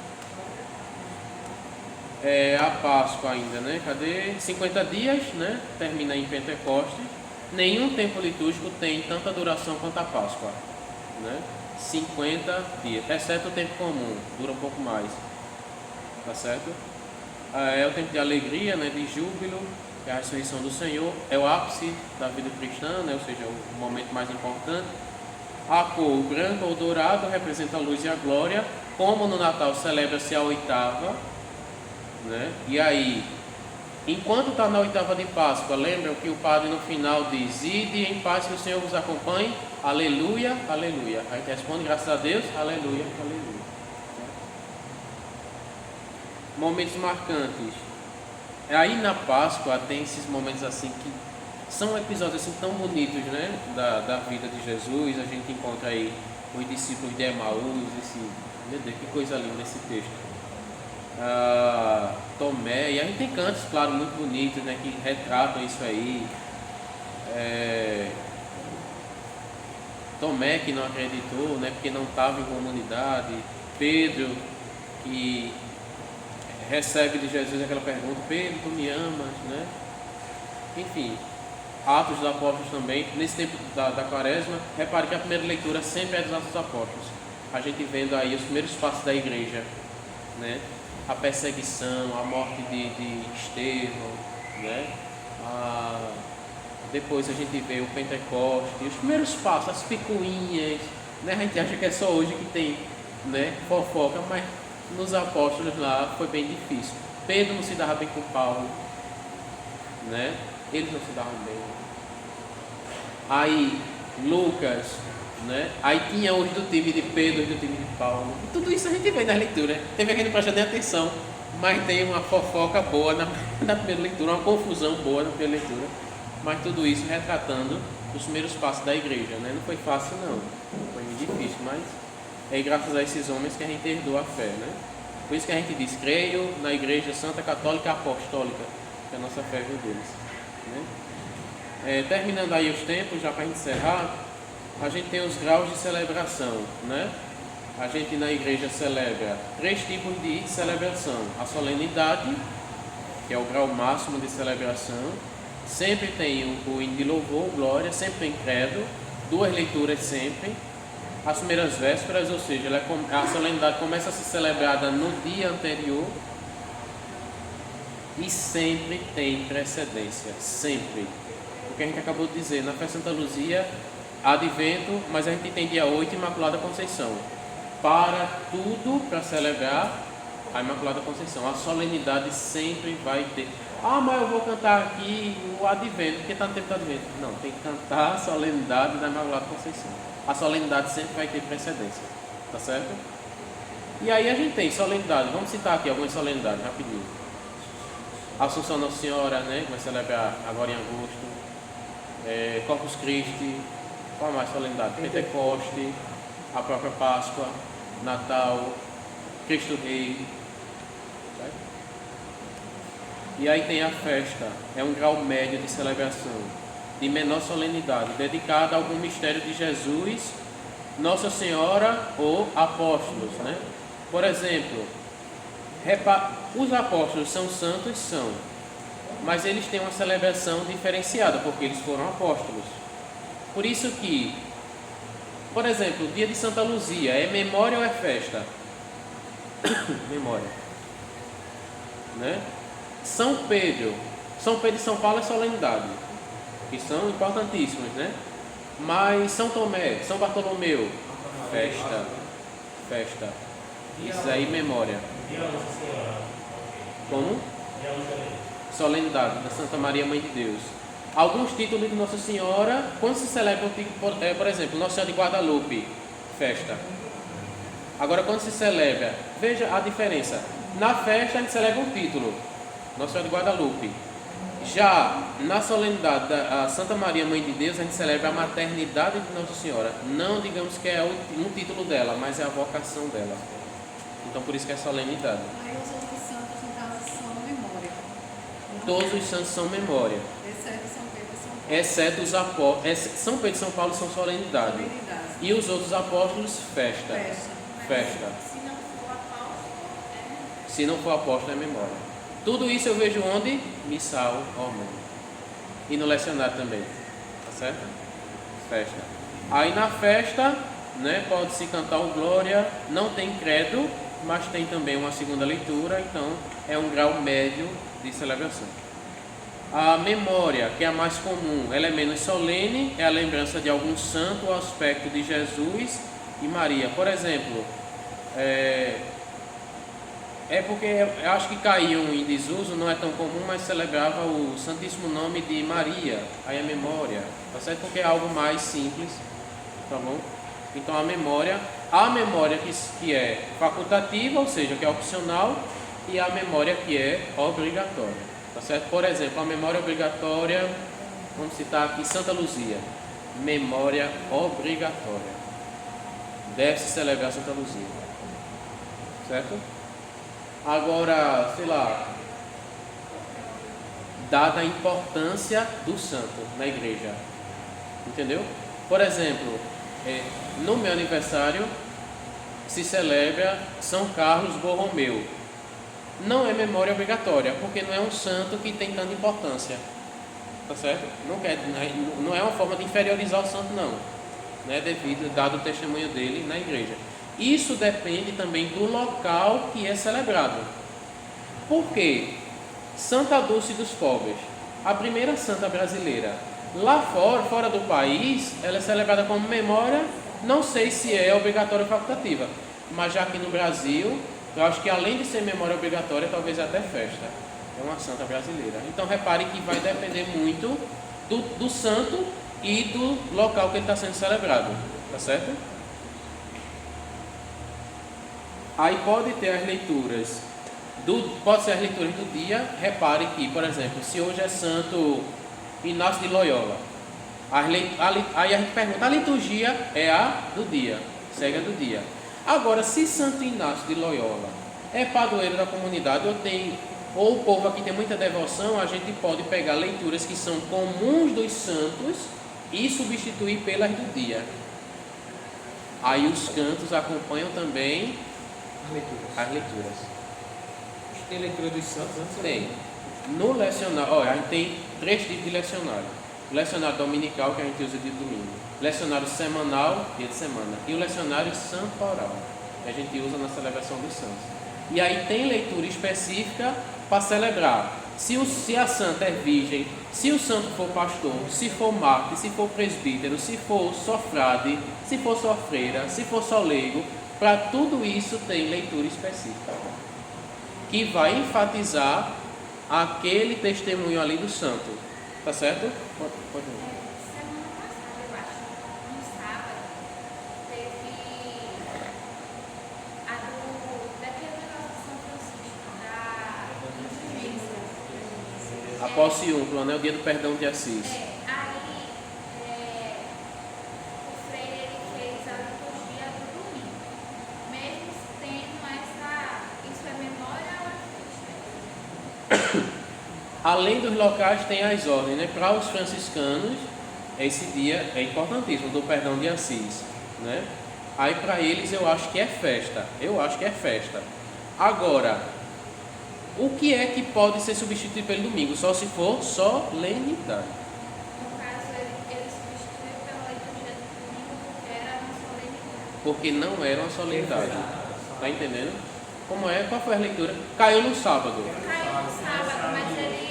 A Páscoa ainda, né? Cadê? 50 dias, né? Termina em Pentecostes. Nenhum tempo litúrgico tem tanta duração quanto a Páscoa, né? 50 dias, exceto o tempo comum, dura um pouco mais, tá certo? É o tempo de alegria, né? De júbilo, é a ressurreição do Senhor, é o ápice da vida cristã, né? Ou seja, o momento mais importante. A cor branca ou dourado representa a luz e a glória, como no Natal celebra-se a oitava, né? E aí, enquanto está na oitava de Páscoa, lembram que o padre no final diz: ide em paz, que o Senhor vos acompanhe, aleluia, aleluia. Aí responde: graças a Deus, aleluia, aleluia. Momentos marcantes. Aí na Páscoa tem esses momentos assim que são episódios assim tão bonitos, né? Da vida de Jesus. A gente encontra aí os discípulos de Emaús, meu Deus, que coisa linda esse texto. Tomé, e a gente tem cantos, claro, muito bonitos, né, que retratam isso aí. Tomé, que não acreditou, né, porque não estava em comunidade. Pedro, que recebe de Jesus aquela pergunta: Pedro, tu me amas, né? Enfim, Atos dos Apóstolos também. Nesse tempo da quaresma, repare que a primeira leitura sempre é dos Atos dos Apóstolos, a gente vendo aí os primeiros passos da igreja, né? A perseguição, a morte de Estevão, né? Depois a gente vê o Pentecostes, os primeiros passos, as picuinhas, né? A gente acha que é só hoje que tem, né, fofoca, mas nos apóstolos lá foi bem difícil. Pedro não se dava bem com Paulo, né? Eles não se davam bem. Aí Lucas, né? Aí tinha os do time de Pedro, os do time de Paulo. E tudo isso a gente vê nas leituras. Teve aquele que não presta nem atenção, mas tem uma fofoca boa na primeira leitura, uma confusão boa na primeira leitura. Mas tudo isso retratando os primeiros passos da igreja, né? Não foi fácil não, foi muito difícil, mas é graças a esses homens que a gente herdou a fé, né? Por isso que a gente diz: creio na Igreja Santa Católica Apostólica, que a nossa fé veio deles, né? Terminando aí os tempos, já para encerrar, a gente tem os graus de celebração, né? A gente na igreja celebra 3 tipos de celebração: a solenidade, que é o grau máximo de celebração, sempre tem o hino de louvor, glória, sempre tem credo, 2 leituras sempre, as primeiras vésperas, ou seja, a solenidade começa a ser celebrada no dia anterior e sempre tem precedência, sempre. O que a gente acabou de dizer, na festa Santa Luzia, Advento, mas a gente tem dia 8, Imaculada Conceição. Para tudo para celebrar a Imaculada Conceição. A solenidade sempre vai ter. Ah, mas eu vou cantar aqui o Advento, porque está no tempo do Advento. Não, tem que cantar a solenidade da Imaculada Conceição. A solenidade sempre vai ter precedência, tá certo? E aí a gente tem solenidade, vamos citar aqui algumas solenidades, rapidinho. Assunção Nossa Senhora, né, que vai celebrar agora em agosto. Corpus Christi, qual mais solenidade? Pentecoste, a própria Páscoa, Natal, Cristo Rei. Certo? E aí tem a festa, é um grau médio de celebração, de menor solenidade, dedicada a algum mistério de Jesus, Nossa Senhora ou apóstolos, né? Por exemplo, os apóstolos são santos? São, mas eles têm uma celebração diferenciada, porque eles foram apóstolos. Por isso que, por exemplo, o dia de Santa Luzia é memória ou é festa? Memória, né? São Pedro e São Paulo é solenidade, que são importantíssimos, né? Mas São Tomé, São Bartolomeu, festa. Isso aí, memória. Como? Solenidade da Santa Maria Mãe de Deus. Alguns títulos de Nossa Senhora, quando se celebra, por exemplo, Nossa Senhora de Guadalupe, festa. Agora, quando se celebra, veja a diferença. Na festa, a gente celebra um título, Nossa Senhora de Guadalupe. Já na solenidade da Santa Maria Mãe de Deus, a gente celebra a maternidade de Nossa Senhora. Não digamos que é um título dela, mas é a vocação dela. Então, por isso que é solenidade. Aí os outros santos, no caso, são memória. Todos os santos são memória. Exceto São Pedro e São Paulo. Exceto os apóstolos. São Pedro e São Paulo são solenidade. Solenidade. E os outros apóstolos, festa. Mas se não for apóstolo, Se não for apóstolo, é memória. Tudo isso eu vejo onde? Missal, Romano. E no lecionário também. Tá certo? Festa. Aí na festa, né, pode-se cantar o Glória. Não tem credo, mas tem também uma segunda leitura. Então é um grau médio de celebração. A memória, que é a mais comum, ela é menos solene. É a lembrança de algum santo ou aspecto de Jesus e Maria. Por exemplo, porque eu acho que caíam em desuso, não é tão comum, mas celebrava o Santíssimo Nome de Maria, aí a memória, tá certo? Porque é algo mais simples, tá bom? Então a memória que é facultativa, ou seja, que é opcional, e a memória que é obrigatória, tá certo? Por exemplo, a memória obrigatória, vamos citar aqui Santa Luzia, memória obrigatória, deve-se celebrar Santa Luzia, certo? Agora, sei lá, dada a importância do santo na igreja, entendeu? Por exemplo, no meu aniversário se celebra São Carlos Borromeu. Não é memória obrigatória, porque não é um santo que tem tanta importância, tá certo? Não é uma forma de inferiorizar o santo, não, né? Dado o testemunho dele na igreja. Isso depende também do local que é celebrado. Por quê? Santa Dulce dos Pobres, a primeira santa brasileira. Lá fora do país, ela é celebrada como memória, não sei se é obrigatória ou facultativa, mas já aqui no Brasil, eu acho que além de ser memória obrigatória, talvez até festa. É uma santa brasileira. Então repare que vai depender muito do santo e do local que ele está sendo celebrado, tá certo? Aí pode ter as leituras, pode ser as leituras do dia. Repare que, por exemplo, se hoje é Santo Inácio de Loyola, aí a gente pergunta, a liturgia é a do dia, segue a do dia. Agora, se Santo Inácio de Loyola é padroeiro da comunidade ou o povo aqui tem muita devoção, a gente pode pegar leituras que são comuns dos santos e substituir pelas do dia. Aí os cantos acompanham também as leituras. Tem leitura dos santos antes? Tem. No lecionário, a gente tem 3 tipos de lecionário. O lecionário dominical, que a gente usa dia de domingo. Lecionário semanal, dia de semana. E o lecionário santoral, que a gente usa na celebração dos santos. E aí tem leitura específica para celebrar. Se a santa é virgem, se o santo for pastor, se for mártir, se for presbítero, se for só frade, se for só freira, se for só leigo, para tudo isso tem leitura específica, que vai enfatizar aquele testemunho ali do santo. Tá certo? Pode ir. Semana passada, eu acho, no sábado, teve daquele negócio de São Francisco, da igreja. A posse úncula, né? O dia do perdão de Assis. O freire ele fez a liturgia do domingo, mesmo tendo isso é memória ou é festa? Além dos locais, tem as ordens, né? Para os franciscanos, esse dia é importantíssimo, do perdão de Assis, né? Aí para eles eu acho que é festa. Agora, o que é que pode ser substituído pelo domingo? Só se for solenidade. No caso, ele substituiu pela liturgia do domingo porque era uma solenidade. Porque não era uma solenidade. Tá entendendo? Como é? Qual foi a leitura? Caiu no sábado. Caiu no sábado, mas era depois,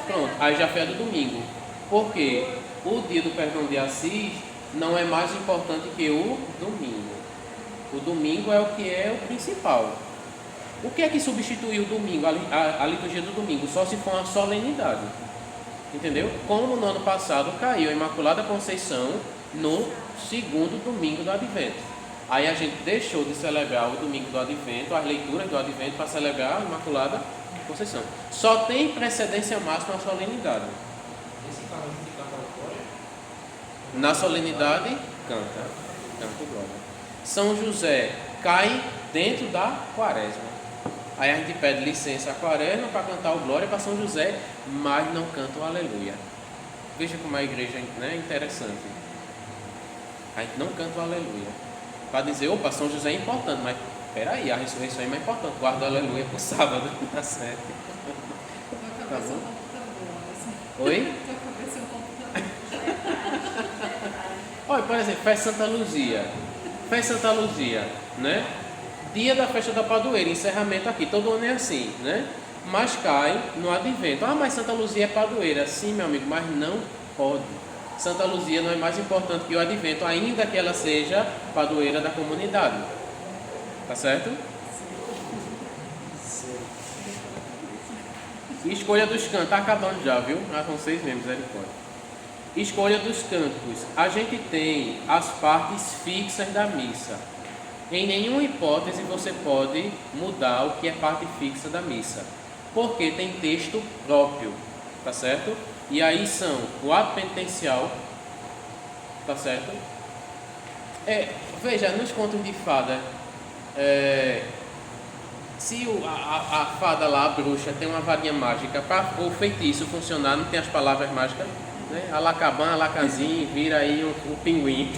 Pronto, aí já foi a do domingo. Porque o dia do perdão de Assis não é mais importante que o domingo. O domingo é o principal. O que é que substituiu o domingo, a liturgia do domingo? Só se for uma solenidade. Entendeu? Como no ano passado caiu a Imaculada Conceição no segundo domingo do Advento. Aí a gente deixou de celebrar o domingo do Advento, as leituras do Advento, para celebrar a Imaculada Conceição. Só tem precedência máxima a solenidade. Esse caso de canta a glória? Na solenidade, canta glória. São José cai dentro da quaresma. Aí a gente pede licença à quaresma para cantar o glória para São José, mas não canta o aleluia. Veja como a igreja é interessante. A gente não canta o aleluia. Para dizer, opa, São José é importante, mas peraí, a ressurreição é mais importante. Guarda o aleluia para o sábado, tá certo. Tua Tá cabeça é bom? um computador, assim. Oi? Tua cabeça é um computador. Olha, por exemplo, festa Santa Luzia. Festa Santa Luzia, né? Dia da festa da padroeira, encerramento aqui, todo ano é assim, né? Mas cai no Advento. Ah, mas Santa Luzia é padroeira. Sim, meu amigo, mas não pode. Santa Luzia não é mais importante que o Advento, ainda que ela seja padroeira da comunidade. Tá certo? Escolha dos cantos. Tá acabando já, viu? Já são 6 meses, misericórdia. Escolha dos cânticos. A gente tem as partes fixas da missa. Em nenhuma hipótese você pode mudar o que é parte fixa da missa, porque tem texto próprio, tá certo? E aí são o ato penitencial, tá certo? Veja, nos contos de fada, se a fada lá, a bruxa, tem uma varinha mágica, para o feitiço funcionar, não tem as palavras mágicas, né? Alacaban, alacazinho, vira aí um pinguim.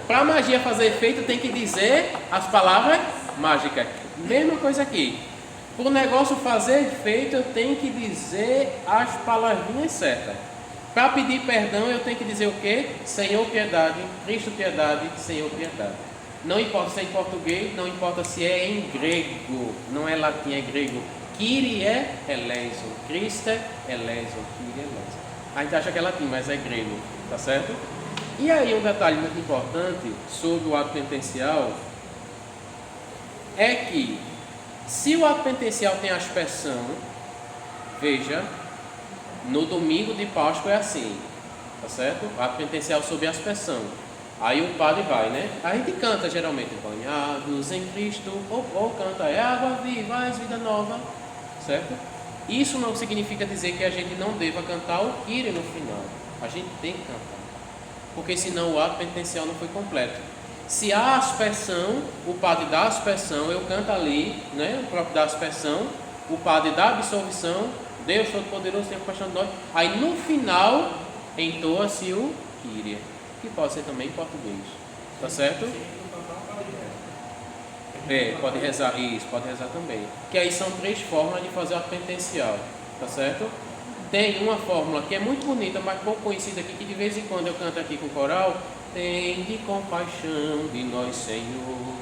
Para a magia fazer efeito, tem que dizer as palavras mágicas. Mesma coisa aqui. Para o negócio fazer efeito, eu tenho que dizer as palavrinhas certas. Para pedir perdão, eu tenho que dizer o quê? Senhor, piedade. Cristo, piedade. Senhor, piedade. Não importa se é em português, não importa se é em grego. Não é latim, é grego. Kyrie eleison. Christe eleison. Kyrie eleison. A gente acha que é latim, mas é grego. Tá certo? E aí um detalhe muito importante sobre o ato penitencial é que se o ato penitencial tem aspersão, veja, no domingo de Páscoa é assim, tá certo? O ato penitencial sob aspersão. Aí o padre vai, né? A gente canta geralmente, banhados em Cristo, ou canta, é água viva, és vida nova, certo? Isso não significa dizer que a gente não deva cantar o Kyrie no final. A gente tem que cantar. Porque senão o ato penitencial não foi completo. Se há aspersão, o padre dá aspersão, eu canto ali, né? O próprio dá aspersão, o padre dá absolvição, Deus Todo-Poderoso tem compaixão de nós. Aí no final entoa-se o Kyrie, que pode ser também em português. Tá certo? Pode rezar, isso, pode rezar também. Que aí são 3 formas de fazer o ato penitencial. tá certo? Tem uma fórmula que é muito bonita, mas pouco conhecida aqui, que de vez em quando eu canto aqui com o coral. Tem de compaixão de nós, Senhor,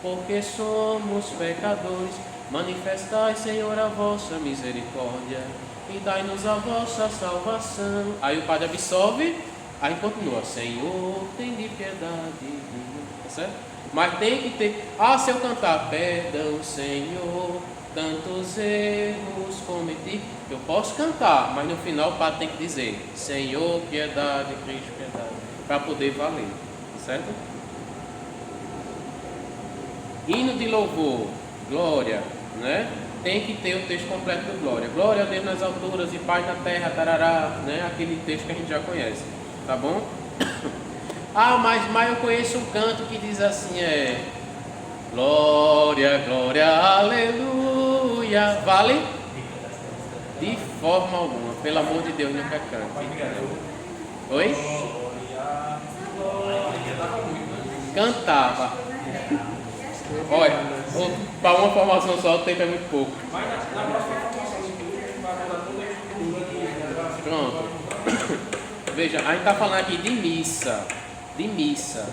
porque somos pecadores. Manifestai, Senhor, a vossa misericórdia e dai-nos a vossa salvação. Aí o padre absolve, aí continua: Senhor, tem de piedade de mim, tá certo? Mas tem que ter, se eu cantar, perdão, Senhor, tantos erros cometi, eu posso cantar, mas no final o padre tem que dizer: Senhor, piedade, Cristo, piedade, para poder valer, tá certo? Hino de louvor, glória, né? Tem que ter o texto completo do glória. Glória a Deus nas alturas e paz na terra, tarará, né? Aquele texto que a gente já conhece, tá bom? Mas eu conheço um canto que diz assim, glória, glória, aleluia. Vale? De forma alguma, pelo amor de Deus, nunca cante. Oi? Cantava. Olha, para uma formação só o tempo é muito pouco. Mas na próxima formação, se a gente vai rodar toda a estrutura aqui. Pronto. Veja, a gente está falando aqui de missa. De missa,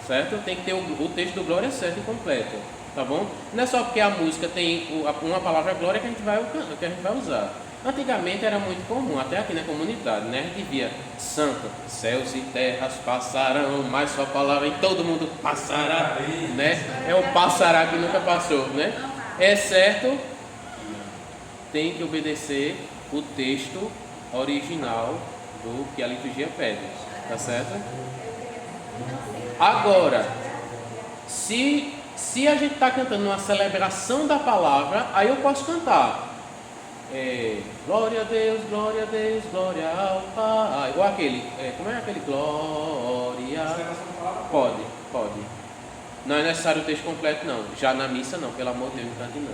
certo? Tem que ter o texto do glória certo e completo, tá bom? Não é só porque a música tem uma palavra glória que a gente vai usar. Antigamente era muito comum, até aqui na comunidade, né? A gente via santo, céus e terras passarão, mas sua palavra em todo mundo passará, né? É o passará que nunca passou, né? É certo, tem que obedecer o texto original do que a liturgia pede, tá certo? Agora, se a gente está cantando uma celebração da palavra, aí eu posso cantar glória a Deus, glória a Deus, glória ao Pai. Ou aquele, como é aquele? Glória. Pode. Não é necessário o texto completo, não. Já na missa, não, pelo amor de Deus, não cante não.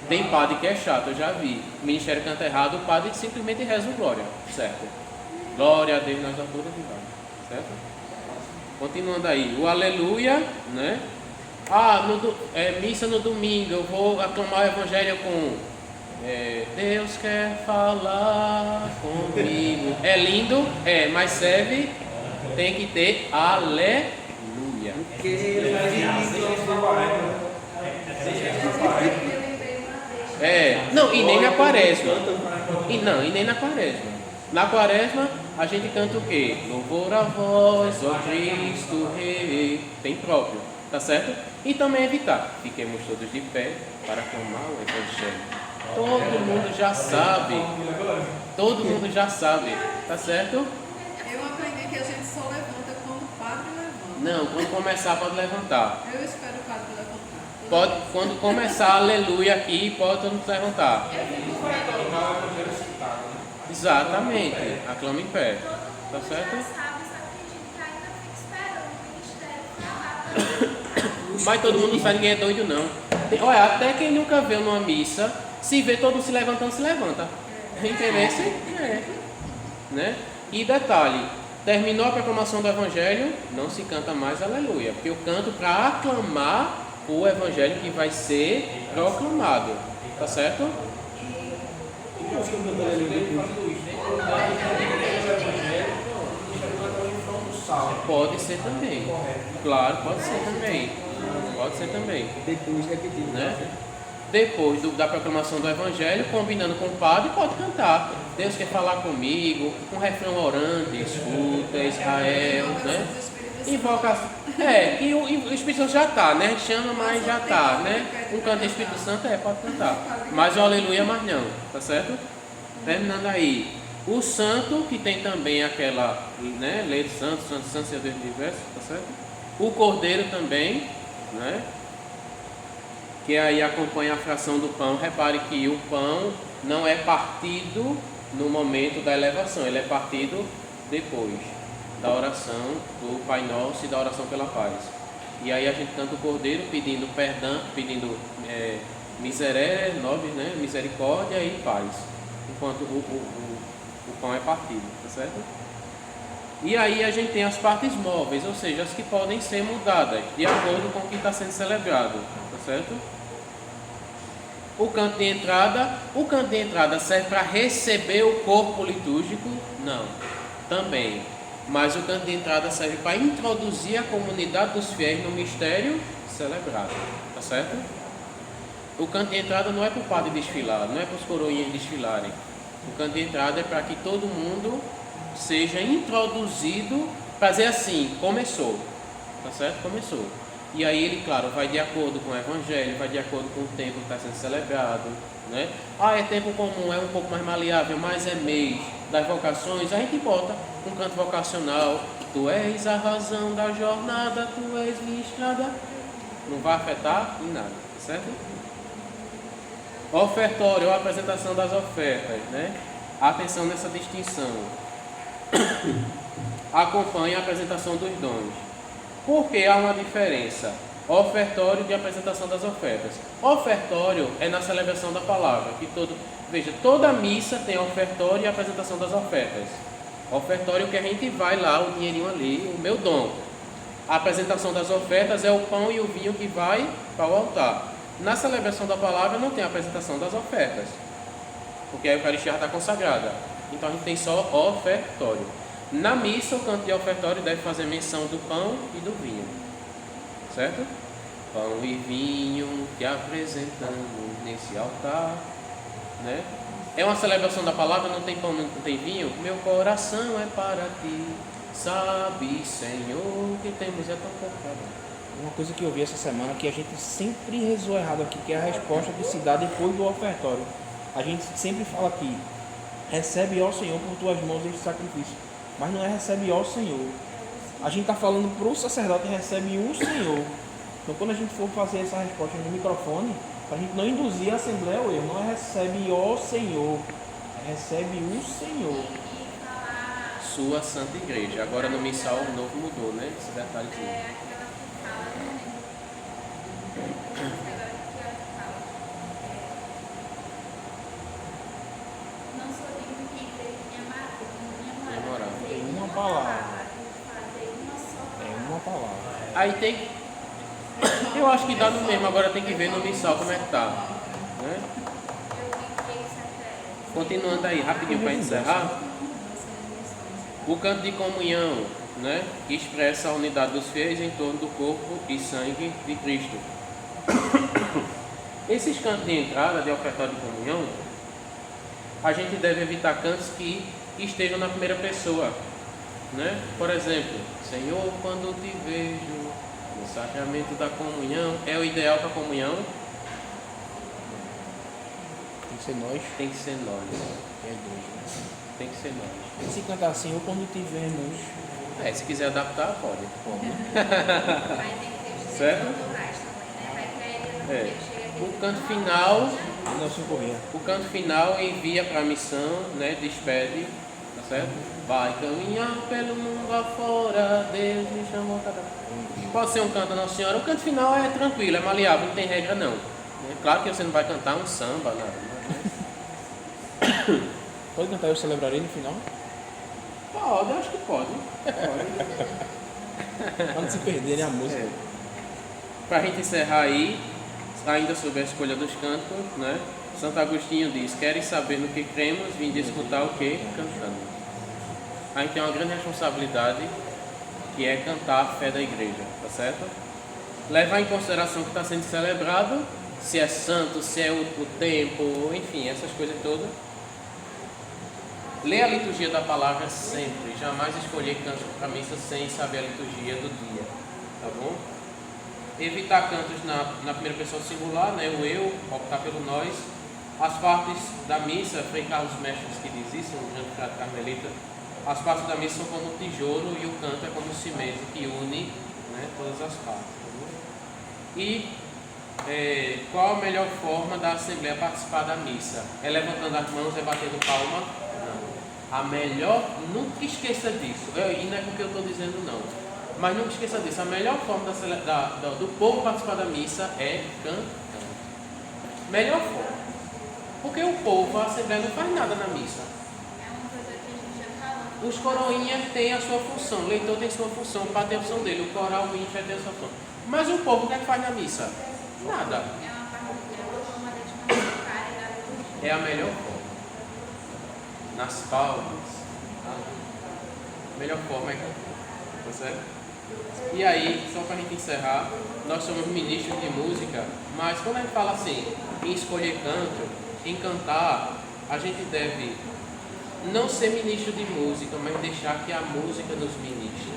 Tem padre que é chato, eu já vi. O ministério canta errado, o padre simplesmente reza o glória, certo? Glória a Deus nas alturas e vale, certo? Continuando aí, o aleluia, né? Missa no domingo, eu vou aclamar o evangelho com Deus quer falar comigo. É lindo, mas serve, tem que ter aleluia. Não, e nem na quaresma. E nem na quaresma. Na quaresma a gente canta o quê? Louvor a vós, ó Cristo Rei. Tem próprio, tá certo? E também evitar. Fiquemos todos de pé para aclamar o evangelho. Todo mundo já sabe. Todo mundo já sabe, tá certo? Eu aprendi que a gente só levanta quando o padre levanta. Não, quando começar pode levantar. Eu espero o padre levantar. Pode, quando começar aleluia aqui, pode todo mundo levantar. Exatamente, aclama em pé, tá certo? Mas todo mundo sabe, ninguém é doido não. Olha, até quem nunca veio numa missa, se vê todo mundo se levantando, se levanta. Interesse? Né? E detalhe, terminou a proclamação do evangelho, não se canta mais aleluia, porque eu canto para aclamar o evangelho que vai ser proclamado, tá certo? Pode ser também. Claro, pode ser também. Pode ser também. Depois repetido, né? Depois da proclamação do evangelho, combinando com o padre, pode cantar. Deus quer falar comigo, um refrão orante, escuta Israel, né? Invoca. E o Espírito Santo já está, né? Chama, mas já está, né? Um canto do Espírito Santo pode cantar. Mas o aleluia, mas não, tá certo? Terminando aí. O santo, que tem também aquela, né? Lei de santo, Senhor Deus do universo, tá certo? O cordeiro também, né? Que aí acompanha a fração do pão. Repare que o pão não é partido no momento da elevação, ele é partido depois da oração do Pai Nosso e da oração pela paz. E aí a gente canta o cordeiro pedindo perdão, pedindo miserere, nobis, né? Misericórdia e paz, enquanto o pão é partido, tá certo? E aí a gente tem as partes móveis, ou seja, as que podem ser mudadas de acordo com o que está sendo celebrado, tá certo? O canto de entrada serve para receber o corpo litúrgico? Não, também. Mas o canto de entrada serve para introduzir a comunidade dos fiéis no mistério celebrado, tá certo? O canto de entrada não é para o padre desfilar, não é para os coroinhas desfilarem. O canto de entrada é para que todo mundo seja introduzido, para dizer assim, começou, tá certo? Começou. E aí ele, claro, vai de acordo com o evangelho, vai de acordo com o tempo que está sendo celebrado, né? É tempo comum, é um pouco mais maleável, mas é mês das vocações, a gente bota um canto vocacional. Tu és a razão da jornada, tu és minha estrada. Não vai afetar em nada, tá certo? Ofertório, a apresentação das ofertas, né? Atenção nessa distinção. Acompanha a apresentação dos dons. Por que há uma diferença? Ofertório de apresentação das ofertas. Ofertório é na celebração da palavra. Veja, toda missa tem ofertório e apresentação das ofertas. Ofertório que a gente vai lá, o dinheirinho ali, o meu dom. A apresentação das ofertas é o pão e o vinho que vai para o altar. Na celebração da palavra não tem a apresentação das ofertas, porque a Eucaristia já está consagrada. Então a gente tem só ofertório. Na missa, o canto de ofertório deve fazer menção do pão e do vinho. Certo? Pão e vinho que apresentamos nesse altar. Né? É uma celebração da palavra, não tem pão, não tem vinho. Meu coração é para ti. Sabe, Senhor, que temos é tão pouco. Uma coisa que eu vi essa semana que a gente sempre rezou errado aqui, que é a resposta que se dá depois do ofertório. A gente sempre fala aqui, recebe, ó Senhor, por tuas mãos este sacrifício. Mas não é recebe, ó Senhor. A gente está falando para o sacerdote, recebe o Senhor. Então quando a gente for fazer essa resposta no microfone, para a gente não induzir a Assembleia ao erro, não é recebe, ó Senhor, é recebe o Senhor. Sua Santa Igreja. Agora no missal o novo mudou, né? Esse detalhezinho. Não sou digno que igreja minha moral. Tem uma palavra. fazer uma só É uma palavra. Aí tem. Eu acho que dá no mesmo, agora tem que ver no missal como é que tá. Né? Continuando aí, rapidinho para encerrar. O canto de comunhão, né, que expressa a unidade dos fiéis em torno do corpo e sangue de Cristo. Esses cantos de entrada, de ofertório de comunhão, a gente deve evitar cantos que estejam na primeira pessoa. Né? Por exemplo, Senhor, quando te vejo no sacramento da comunhão, é o ideal para a comunhão? Tem que ser nós. Tem que ser nós. É igreja. Tem que ser nós. Se cantar assim, ou quando tivemos. Se quiser adaptar, pode. Aí tem que ter os Certo? autorais também, né? Vai que a igreja chega aqui. O canto final. Nelson Corrêa. O canto final envia para a missão, né? Despede, tá certo? Vai caminhar pelo mundo afora, Deus me chamou. Pode ser um canto da Nossa Senhora. O canto final é tranquilo, é maleável, não tem regra não. Claro que você não vai cantar um samba, nada. Pode cantar Eu Celebrarei no final? Pode, acho que pode. Para não se perderem a música. Para a gente encerrar aí, ainda sobre a escolha dos cantos, né? Santo Agostinho diz: querem saber no que cremos, vinde escutar o que cantamos. A gente tem uma grande responsabilidade, que é cantar a fé da igreja, tá certo? Levar em consideração o que está sendo celebrado, se é santo, se é o tempo, enfim, essas coisas todas. Ler a liturgia da palavra sempre, jamais escolher cantos para a missa sem saber a liturgia do dia, tá bom? Evitar cantos na primeira pessoa singular, né? O eu, optar pelo nós. As partes da missa, Frei Carlos Mestres que diz isso, um grande frade carmelita, as partes da missa são como o tijolo e o canto é como o cimento que une, né, todas as partes. Tá bom? E qual a melhor forma da Assembleia participar da missa? É levantando as mãos, é batendo palma? Não. A melhor, nunca esqueça disso. E não é porque eu estou dizendo não. Mas nunca esqueça disso. A melhor forma do povo participar da missa é cantando. Melhor forma. Porque o povo, a Assembleia não faz nada na missa. É uma coisa que a gente já falou. Os coroinhas têm a sua função, o leitor tem a sua função, o padre tem a função dele, o coral, o índio tem a sua função. Mas o povo, o que é que faz na missa? Nada. É uma forma de é a melhor forma. Nas palmas, tá? A melhor forma é cantar, tá certo? E aí, só para a gente encerrar, nós somos ministros de música, mas quando a gente fala assim, em escolher canto, em cantar, a gente deve não ser ministro de música, mas deixar que a música nos ministre.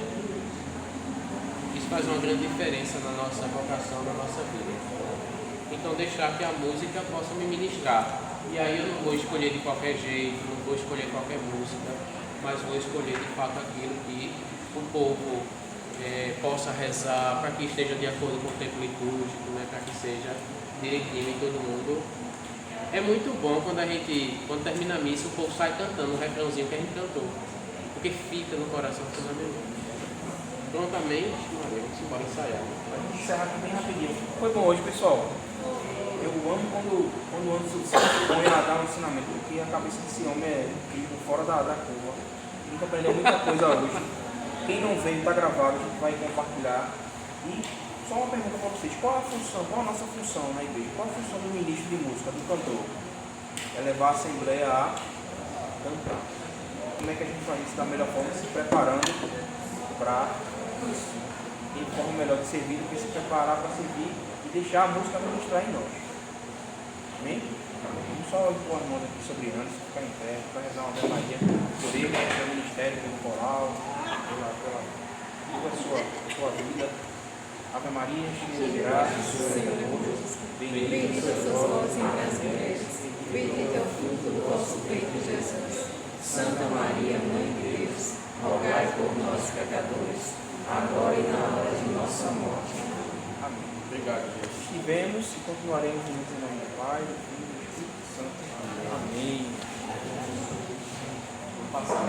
Isso faz uma grande diferença na nossa vocação, na nossa vida. Então, deixar que a música possa me ministrar. E aí eu não vou escolher de qualquer jeito, não vou escolher qualquer música, mas vou escolher de fato aquilo que o povo possa rezar, para que esteja de acordo com o tempo litúrgico, né, para que seja direitinho em todo mundo. É muito bom quando termina a missa, o povo sai cantando o refrãozinho que a gente cantou, porque fica no coração fundamental. Prontamente, Maria, vamos embora ensaiar. Vamos encerrar aqui bem rapidinho. Foi bom hoje, pessoal. Eu amo quando o Anderson se põe a dar um ensinamento, porque a cabeça desse homem é incrível, fora da curva. A gente aprendeu muita coisa hoje. Quem não veio está gravado, a gente vai compartilhar. E só uma pergunta para vocês: qual a nossa função na igreja? Qual a função do ministro de música, do cantor? É levar a Assembleia a cantar. Como é que a gente faz isso da melhor forma? Se preparando para isso. Tem forma melhor de servir do que se preparar para servir e deixar a música ministrar em nós. Amém? Vamos só impor as mãos aqui sobre Anderson, ficar em pé, para rezar uma Ave Maria por ele, pelo ministério, pelo coral, pela sua vida. Ave Maria, cheia de graça, o Senhor é convosco. Bendita sois vós entre as mulheres, bendito é o fruto do vosso peito, Jesus. Santa Maria, Mãe de Deus, rogai por nós, pecadores, agora e na hora de nossa morte. Amém. Obrigado, Jesus. Estivemos e continuaremos juntos em nome do Pai, do Filho e do Espírito Santo. Amém. Amém.